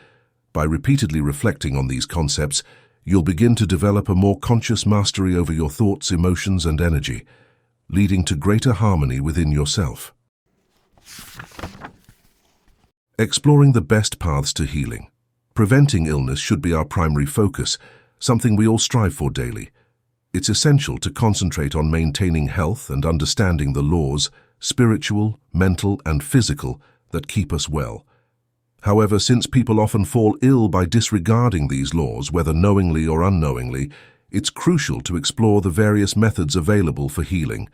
By repeatedly reflecting on these concepts, you'll begin to develop a more conscious mastery over your thoughts, emotions, and energy, leading to greater harmony within yourself. Exploring the best paths to healing. Preventing illness should be our primary focus, something we all strive for daily. It's essential to concentrate on maintaining health and understanding the laws, spiritual, mental, and physical, that keep us well. However, since people often fall ill by disregarding these laws, whether knowingly or unknowingly, it's crucial to explore the various methods available for healing.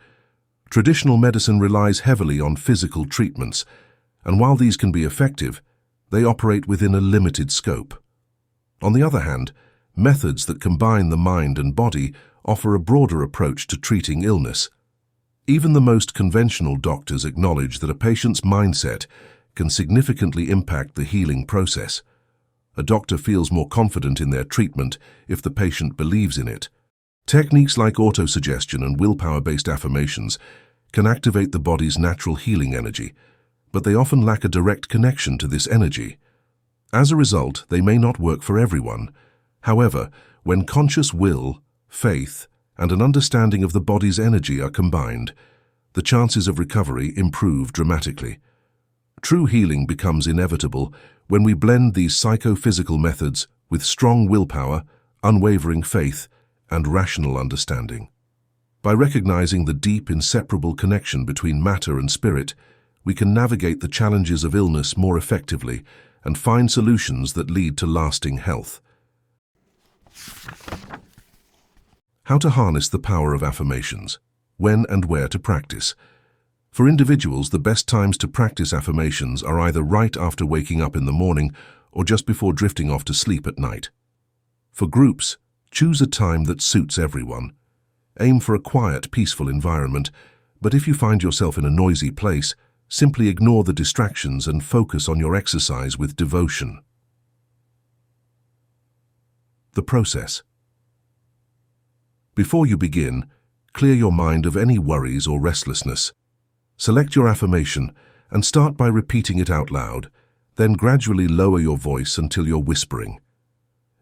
Traditional medicine relies heavily on physical treatments, and while these can be effective, they operate within a limited scope. On the other hand, methods that combine the mind and body offer a broader approach to treating illness. Even the most conventional doctors acknowledge that a patient's mindset can significantly impact the healing process. A doctor feels more confident in their treatment if the patient believes in it. Techniques like autosuggestion and willpower-based affirmations can activate the body's natural healing energy, but they often lack a direct connection to this energy. As a result, they may not work for everyone. However, when conscious will, faith, and an understanding of the body's energy are combined, the chances of recovery improve dramatically. True healing becomes inevitable when we blend these psychophysical methods with strong willpower, unwavering faith, and rational understanding. By recognizing the deep, inseparable connection between matter and spirit, we can navigate the challenges of illness more effectively and find solutions that lead to lasting health. How to harness the power of affirmations. When and where to practice. For individuals, the best times to practice affirmations are either right after waking up in the morning or just before drifting off to sleep at night. For groups, choose a time that suits everyone. Aim for a quiet, peaceful environment, but if you find yourself in a noisy place, simply ignore the distractions and focus on your exercise with devotion. The process. Before you begin, clear your mind of any worries or restlessness. Select your affirmation and start by repeating it out loud, then gradually lower your voice until you're whispering.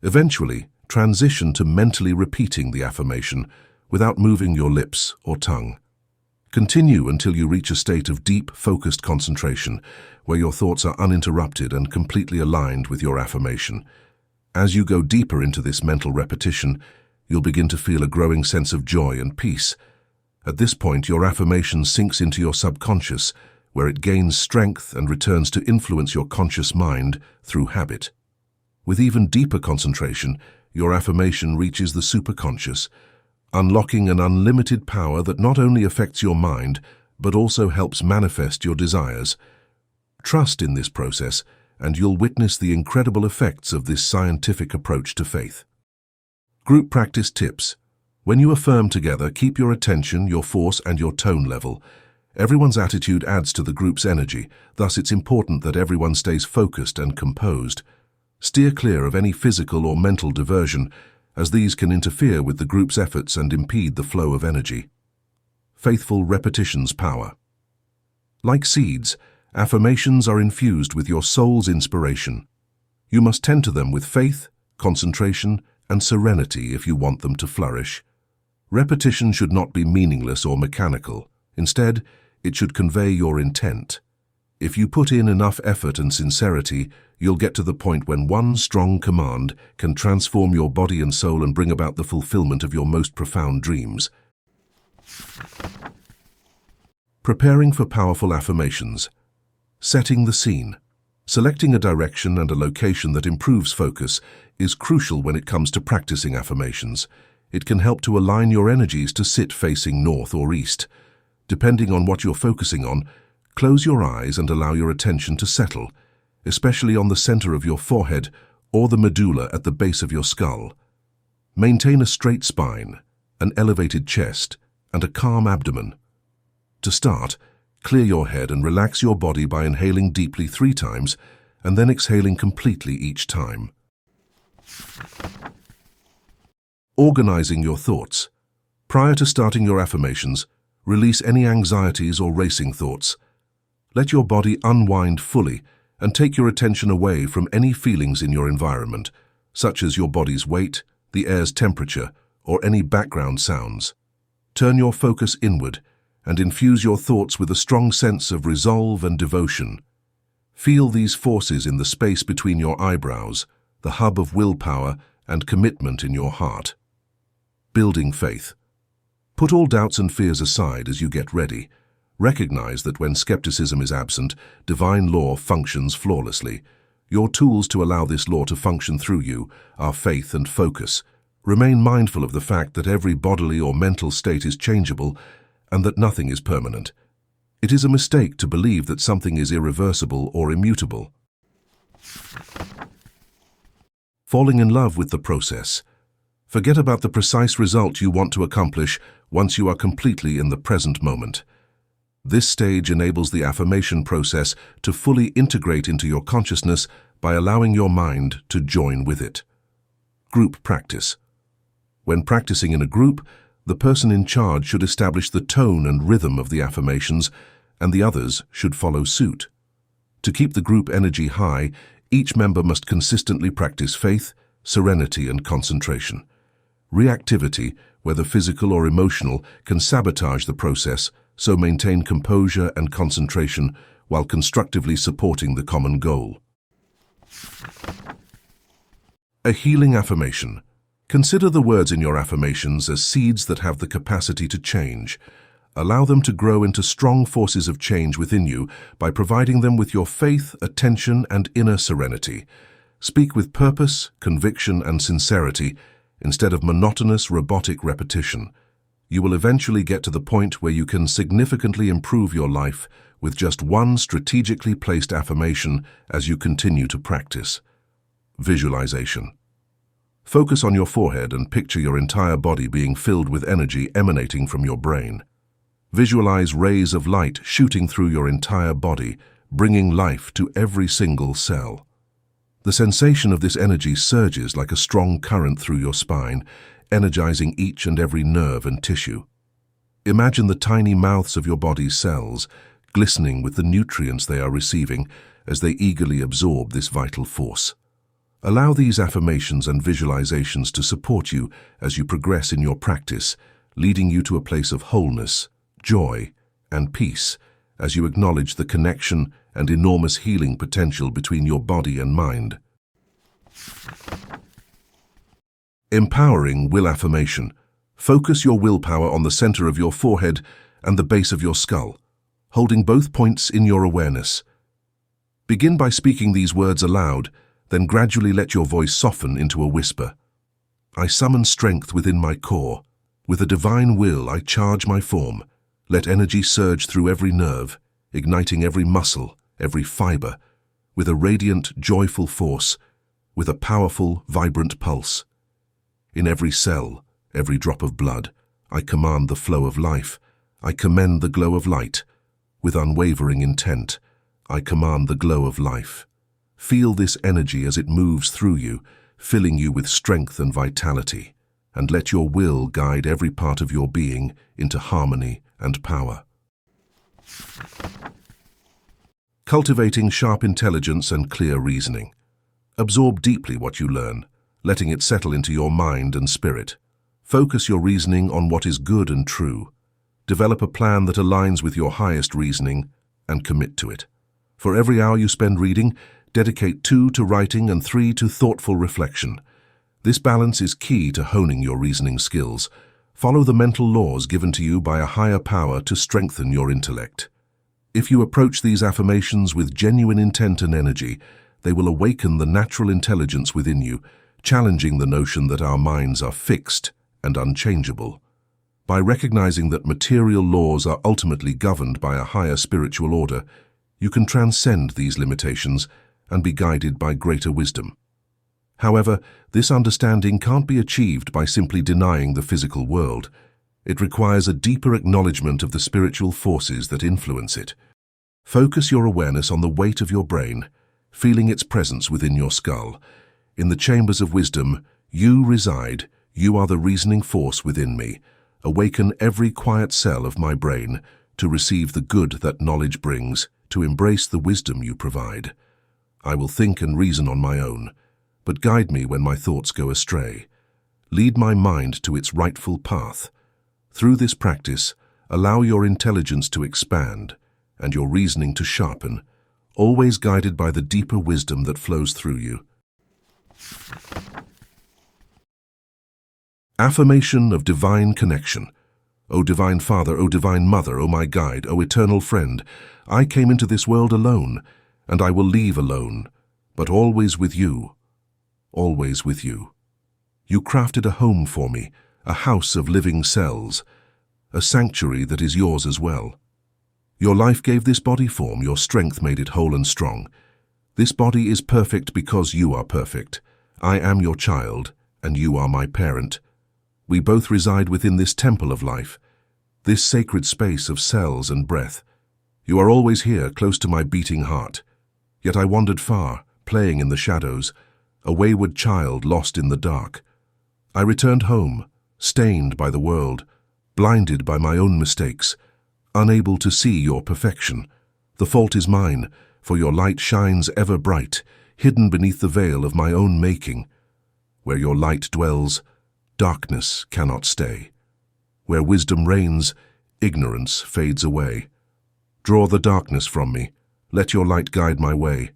Eventually, transition to mentally repeating the affirmation without moving your lips or tongue. Continue until you reach a state of deep, focused concentration, where your thoughts are uninterrupted and completely aligned with your affirmation. As you go deeper into this mental repetition, you'll begin to feel a growing sense of joy and peace. At this point, your affirmation sinks into your subconscious, where it gains strength and returns to influence your conscious mind through habit. With even deeper concentration, your affirmation reaches the superconscious, unlocking an unlimited power that not only affects your mind, but also helps manifest your desires. Trust in this process, and you'll witness the incredible effects of this scientific approach to faith. Group practice tips. When you affirm together, keep your attention, your force, and your tone level. Everyone's attitude adds to the group's energy, thus it's important that everyone stays focused and composed. Steer clear of any physical or mental diversion, as these can interfere with the group's efforts and impede the flow of energy. faithful repetition's power. Like seeds, affirmations are infused with your soul's inspiration. You must tend to them with faith, concentration, and serenity if you want them to flourish. Repetition should not be meaningless or mechanical. Instead, it should convey your intent. If you put in enough effort and sincerity, you'll get to the point when one strong command can transform your body and soul and bring about the fulfillment of your most profound dreams. Preparing for powerful affirmations. Setting the scene. Selecting a direction and a location that improves focus is crucial when it comes to practicing affirmations. It can help to align your energies to sit facing north or east. Depending on what you're focusing on, close your eyes and allow your attention to settle, especially on the center of your forehead or the medulla at the base of your skull. Maintain a straight spine, an elevated chest, and a calm abdomen. To start, clear your head and relax your body by inhaling deeply 3 times and then exhaling completely each time. Organizing your thoughts. Prior to starting your affirmations, release any anxieties or racing thoughts. Let your body unwind fully and take your attention away from any feelings in your environment, such as your body's weight, the air's temperature, or any background sounds. Turn your focus inward and infuse your thoughts with a strong sense of resolve and devotion. Feel these forces in the space between your eyebrows, the hub of willpower and commitment in your heart. Building faith. Put all doubts and fears aside as you get ready. Recognize that when skepticism is absent, divine law functions flawlessly. Your tools to allow this law to function through you are faith and focus. Remain mindful of the fact that every bodily or mental state is changeable and that nothing is permanent. It is a mistake to believe that something is irreversible or immutable. Falling in love with the process. Forget about the precise result you want to accomplish once you are completely in the present moment. This stage enables the affirmation process to fully integrate into your consciousness by allowing your mind to join with it. Group practice. When practicing in a group, the person in charge should establish the tone and rhythm of the affirmations, and the others should follow suit. To keep the group energy high, each member must consistently practice faith, serenity, and concentration. Reactivity, whether physical or emotional, can sabotage the process, so maintain composure and concentration while constructively supporting the common goal. A healing affirmation. Consider the words in your affirmations as seeds that have the capacity to change. Allow them to grow into strong forces of change within you by providing them with your faith, attention, and inner serenity. Speak with purpose, conviction, and sincerity instead of monotonous, robotic repetition. You will eventually get to the point where you can significantly improve your life with just one strategically placed affirmation as you continue to practice. Visualization. Focus on your forehead and picture your entire body being filled with energy emanating from your brain. Visualize rays of light shooting through your entire body, bringing life to every single cell. The sensation of this energy surges like a strong current through your spine, energizing each and every nerve and tissue. Imagine the tiny mouths of your body's cells, glistening with the nutrients they are receiving as they eagerly absorb this vital force. Allow these affirmations and visualizations to support you as you progress in your practice, leading you to a place of wholeness, joy, and peace as you acknowledge the connection and enormous healing potential between your body and mind. Empowering will affirmation. Focus your willpower on the center of your forehead and the base of your skull, holding both points in your awareness. Begin by speaking these words aloud, then gradually let your voice soften into a whisper. I summon strength within my core. With a divine will, I charge my form. Let energy surge through every nerve, igniting every muscle, every fiber, with a radiant, joyful force, with a powerful, vibrant pulse. In every cell, every drop of blood, I command the flow of life. I commend the glow of light. With unwavering intent, I command the glow of life. Feel this energy as it moves through you, filling you with strength and vitality, and let your will guide every part of your being into harmony and power. Cultivating sharp intelligence and clear reasoning. Absorb deeply what you learn, letting it settle into your mind and spirit. Focus your reasoning on what is good and true. Develop a plan that aligns with your highest reasoning and commit to it. For every hour you spend reading, dedicate 2 to writing and 3 to thoughtful reflection. This balance is key to honing your reasoning skills. Follow the mental laws given to you by a higher power to strengthen your intellect. If you approach these affirmations with genuine intent and energy, they will awaken the natural intelligence within you, challenging the notion that our minds are fixed and unchangeable. By recognizing that material laws are ultimately governed by a higher spiritual order, you can transcend these limitations and be guided by greater wisdom. However, this understanding can't be achieved by simply denying the physical world. It requires a deeper acknowledgement of the spiritual forces that influence it. Focus your awareness on the weight of your brain, feeling its presence within your skull. In the chambers of wisdom, you reside. You are the reasoning force within me. Awaken every quiet cell of my brain to receive the good that knowledge brings, to embrace the wisdom you provide. I will think and reason on my own, but guide me when my thoughts go astray. Lead my mind to its rightful path. Through this practice, allow your intelligence to expand and your reasoning to sharpen, always guided by the deeper wisdom that flows through you. Affirmation of divine connection. O Divine Father, O Divine Mother, O my guide, O eternal friend, I came into this world alone, and I will leave alone, but always with you, always with you. You crafted a home for me, a house of living cells, a sanctuary that is yours as well. Your life gave this body form, your strength made it whole and strong. This body is perfect because you are perfect. I am your child, and you are my parent. We both reside within this temple of life, this sacred space of cells and breath. You are always here, close to my beating heart. Yet I wandered far, playing in the shadows, a wayward child lost in the dark. I returned home, stained by the world, blinded by my own mistakes, unable to see your perfection. The fault is mine, for your light shines ever bright, hidden beneath the veil of my own making. Where your light dwells, darkness cannot stay. Where wisdom reigns, ignorance fades away. Draw the darkness from me. Let your light guide my way.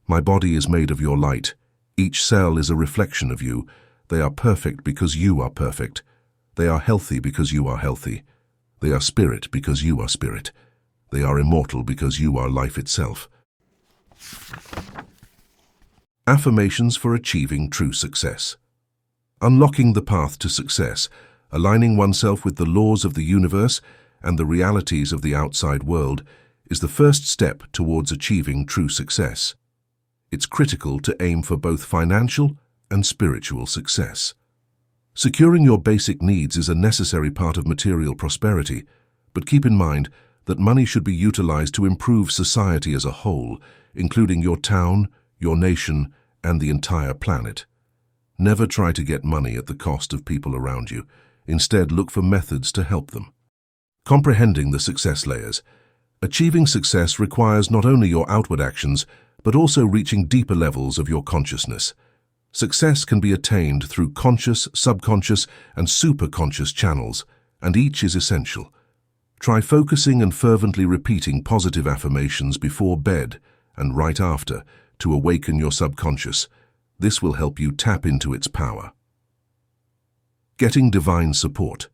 My body is made of your light. Each cell is a reflection of you. They are perfect because you are perfect. They are healthy because you are healthy. They are spirit because you are spirit. They are immortal because you are life itself. Affirmations for achieving true success. Unlocking the path to success, aligning oneself with the laws of the universe and the realities of the outside world, is the first step towards achieving true success. It's critical to aim for both financial and spiritual success. Securing your basic needs is a necessary part of material prosperity, but keep in mind that money should be utilized to improve society as a whole, including your town, your nation, and the entire planet. Never try to get money at the cost of people around you. Instead, look for methods to help them. Comprehending the success layers. Achieving success requires not only your outward actions, but also reaching deeper levels of your consciousness. Success can be attained through conscious, subconscious, and superconscious channels, and each is essential. Try focusing and fervently repeating positive affirmations before bed and right after to awaken your subconscious. This will help you tap into its power. Getting divine support.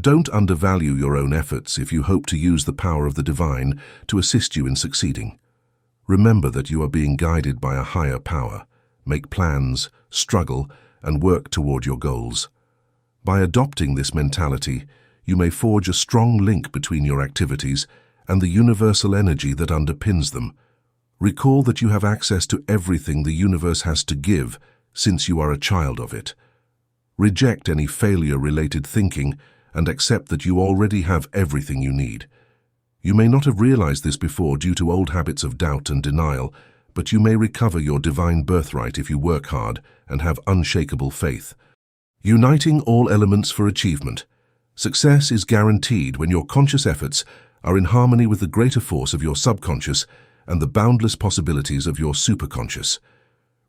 Don't undervalue your own efforts if you hope to use the power of the divine to assist you in succeeding. Remember that you are being guided by a higher power. Make plans, struggle, and work toward your goals. By adopting this mentality, you may forge a strong link between your activities and the universal energy that underpins them. Recall that you have access to everything the universe has to give since you are a child of it. Reject any failure-related thinking and accept that you already have everything you need. You may not have realized this before due to old habits of doubt and denial, but you may recover your divine birthright if you work hard and have unshakable faith. Uniting all elements for achievement. Success is guaranteed when your conscious efforts are in harmony with the greater force of your subconscious and the boundless possibilities of your superconscious.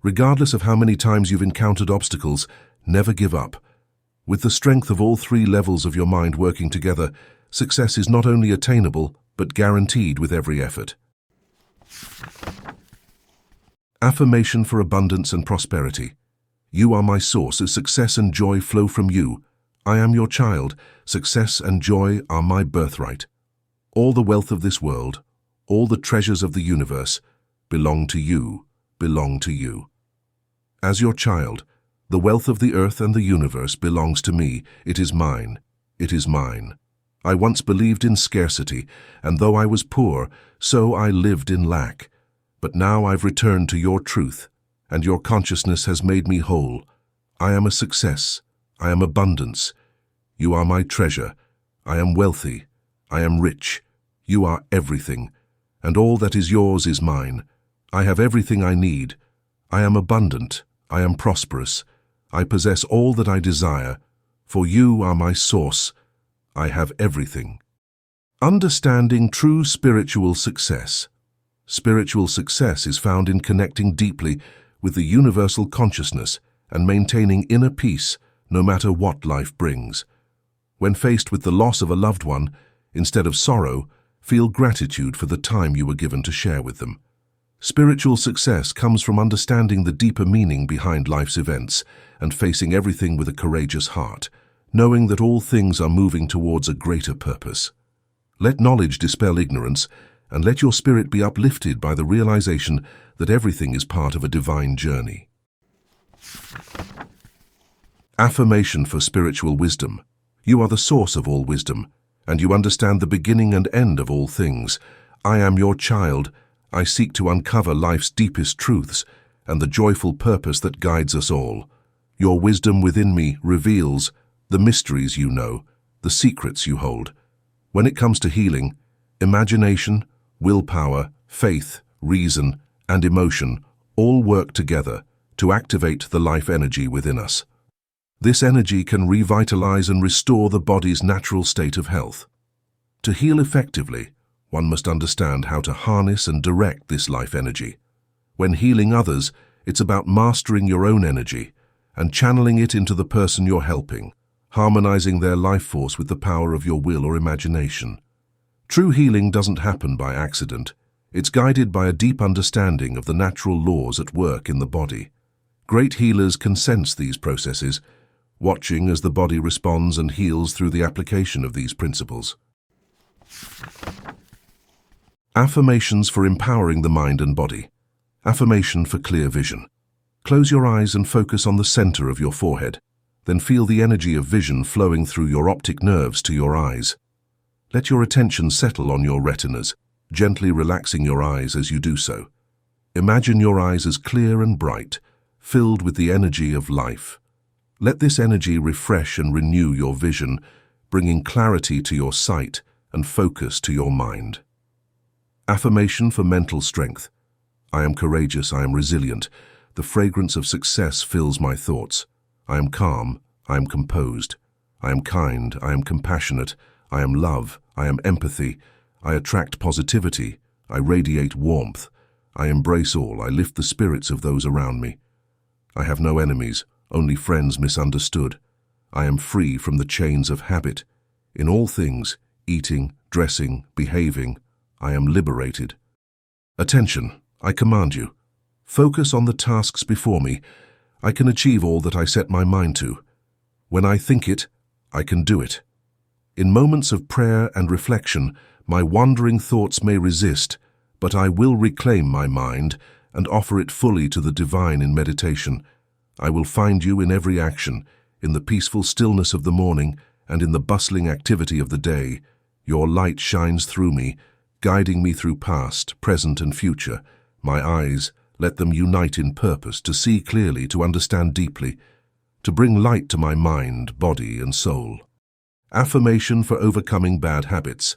Regardless of how many times you've encountered obstacles, never give up. With the strength of all three levels of your mind working together, success is not only attainable, but guaranteed with every effort. Affirmation for abundance and prosperity. You are my source as success and joy flow from you. I am your child. Success and joy are my birthright. All the wealth of this world, all the treasures of the universe, belong to you, belong to you. As your child, the wealth of the earth and the universe belongs to me. It is mine. It is mine. I once believed in scarcity, and though I was poor, so I lived in lack. But now I've returned to your truth, and your consciousness has made me whole. I am a success. I am abundance. You are my treasure. I am wealthy. I am rich. You are everything, and all that is yours is mine. I have everything I need. I am abundant. I am prosperous. I possess all that I desire, for you are my source. I have everything. Understanding true spiritual success. Spiritual success is found in connecting deeply with the universal consciousness and maintaining inner peace no matter what life brings. When faced with the loss of a loved one, instead of sorrow, feel gratitude for the time you were given to share with them. Spiritual success comes from understanding the deeper meaning behind life's events and facing everything with a courageous heart, knowing that all things are moving towards a greater purpose. Let knowledge dispel ignorance, and let your spirit be uplifted by the realization that everything is part of a divine journey. Affirmation for spiritual wisdom. You are the source of all wisdom, and you understand the beginning and end of all things. I am your child. I seek to uncover life's deepest truths and the joyful purpose that guides us all. Your wisdom within me reveals the mysteries you know, the secrets you hold. When it comes to healing, imagination, willpower, faith, reason, and emotion all work together to activate the life energy within us. This energy can revitalize and restore the body's natural state of health. To heal effectively, one must understand how to harness and direct this life energy. When healing others, it's about mastering your own energy and channeling it into the person you're helping, harmonizing their life force with the power of your will or imagination. True healing doesn't happen by accident. It's guided by a deep understanding of the natural laws at work in the body. Great healers can sense these processes, watching as the body responds and heals through the application of these principles. Affirmations for empowering the mind and body. Affirmation for clear vision. Close your eyes and focus on the center of your forehead. Then feel the energy of vision flowing through your optic nerves to your eyes. Let your attention settle on your retinas, gently relaxing your eyes as you do so. Imagine your eyes as clear and bright, filled with the energy of life. Let this energy refresh and renew your vision, bringing clarity to your sight and focus to your mind. Affirmation for mental strength. I am courageous, I am resilient. The fragrance of success fills my thoughts. I am calm, I am composed. I am kind, I am compassionate. I am love, I am empathy. I attract positivity. I radiate warmth. I embrace all. I lift the spirits of those around me. I have no enemies, only friends misunderstood. I am free from the chains of habit. In all things, eating, dressing, behaving, I am liberated. Attention, I command you. Focus on the tasks before me. I can achieve all that I set my mind to. When I think it, I can do it. In moments of prayer and reflection, my wandering thoughts may resist, but I will reclaim my mind and offer it fully to the divine in meditation. I will find you in every action, in the peaceful stillness of the morning and in the bustling activity of the day. Your light shines through me, guiding me through past, present, and future. My eyes, let them unite in purpose, to see clearly, to understand deeply, to bring light to my mind, body, and soul. Affirmation for overcoming bad habits.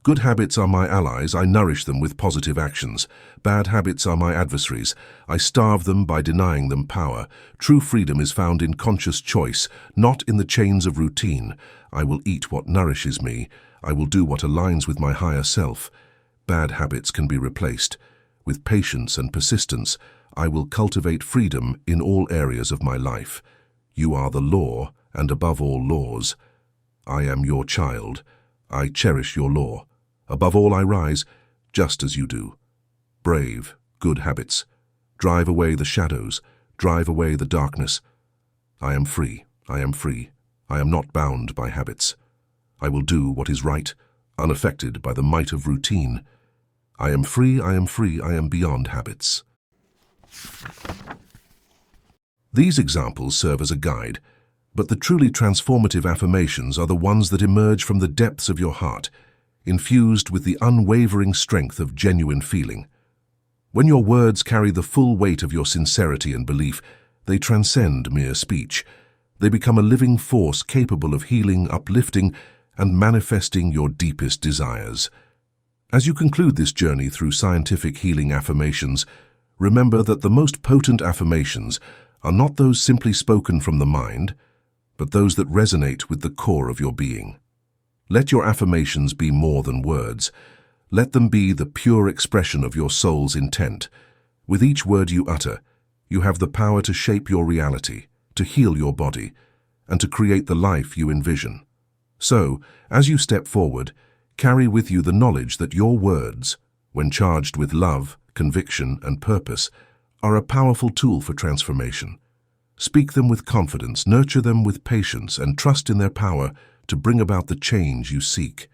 Good habits are my allies, I nourish them with positive actions. Bad habits are my adversaries, I starve them by denying them power. True freedom is found in conscious choice, not in the chains of routine. I will eat what nourishes me, I will do what aligns with my higher self. Bad habits can be replaced. With patience and persistence, I will cultivate freedom in all areas of my life. You are the law, and above all laws. I am your child. I cherish your law. Above all I rise, just as you do. Brave, good habits. Drive away the shadows. Drive away the darkness. I am free. I am free. I am not bound by habits. I will do what is right, unaffected by the might of routine. I am free. I am free. I am beyond habits. These examples serve as a guide, but the truly transformative affirmations are the ones that emerge from the depths of your heart, infused with the unwavering strength of genuine feeling. When your words carry the full weight of your sincerity and belief, they transcend mere speech. They become a living force capable of healing, uplifting, and manifesting your deepest desires. As you conclude this journey through scientific healing affirmations, remember that the most potent affirmations are not those simply spoken from the mind, but those that resonate with the core of your being. Let your affirmations be more than words. Let them be the pure expression of your soul's intent. With each word you utter, you have the power to shape your reality, to heal your body, and to create the life you envision. So, as you step forward, carry with you the knowledge that your words, when charged with love, conviction, and purpose, are a powerful tool for transformation. Speak them with confidence, nurture them with patience, and trust in their power to bring about the change you seek.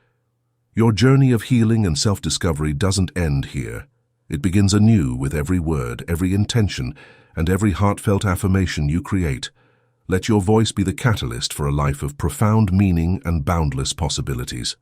Your journey of healing and self-discovery doesn't end here. It begins anew with every word, every intention, and every heartfelt affirmation you create. Let your voice be the catalyst for a life of profound meaning and boundless possibilities.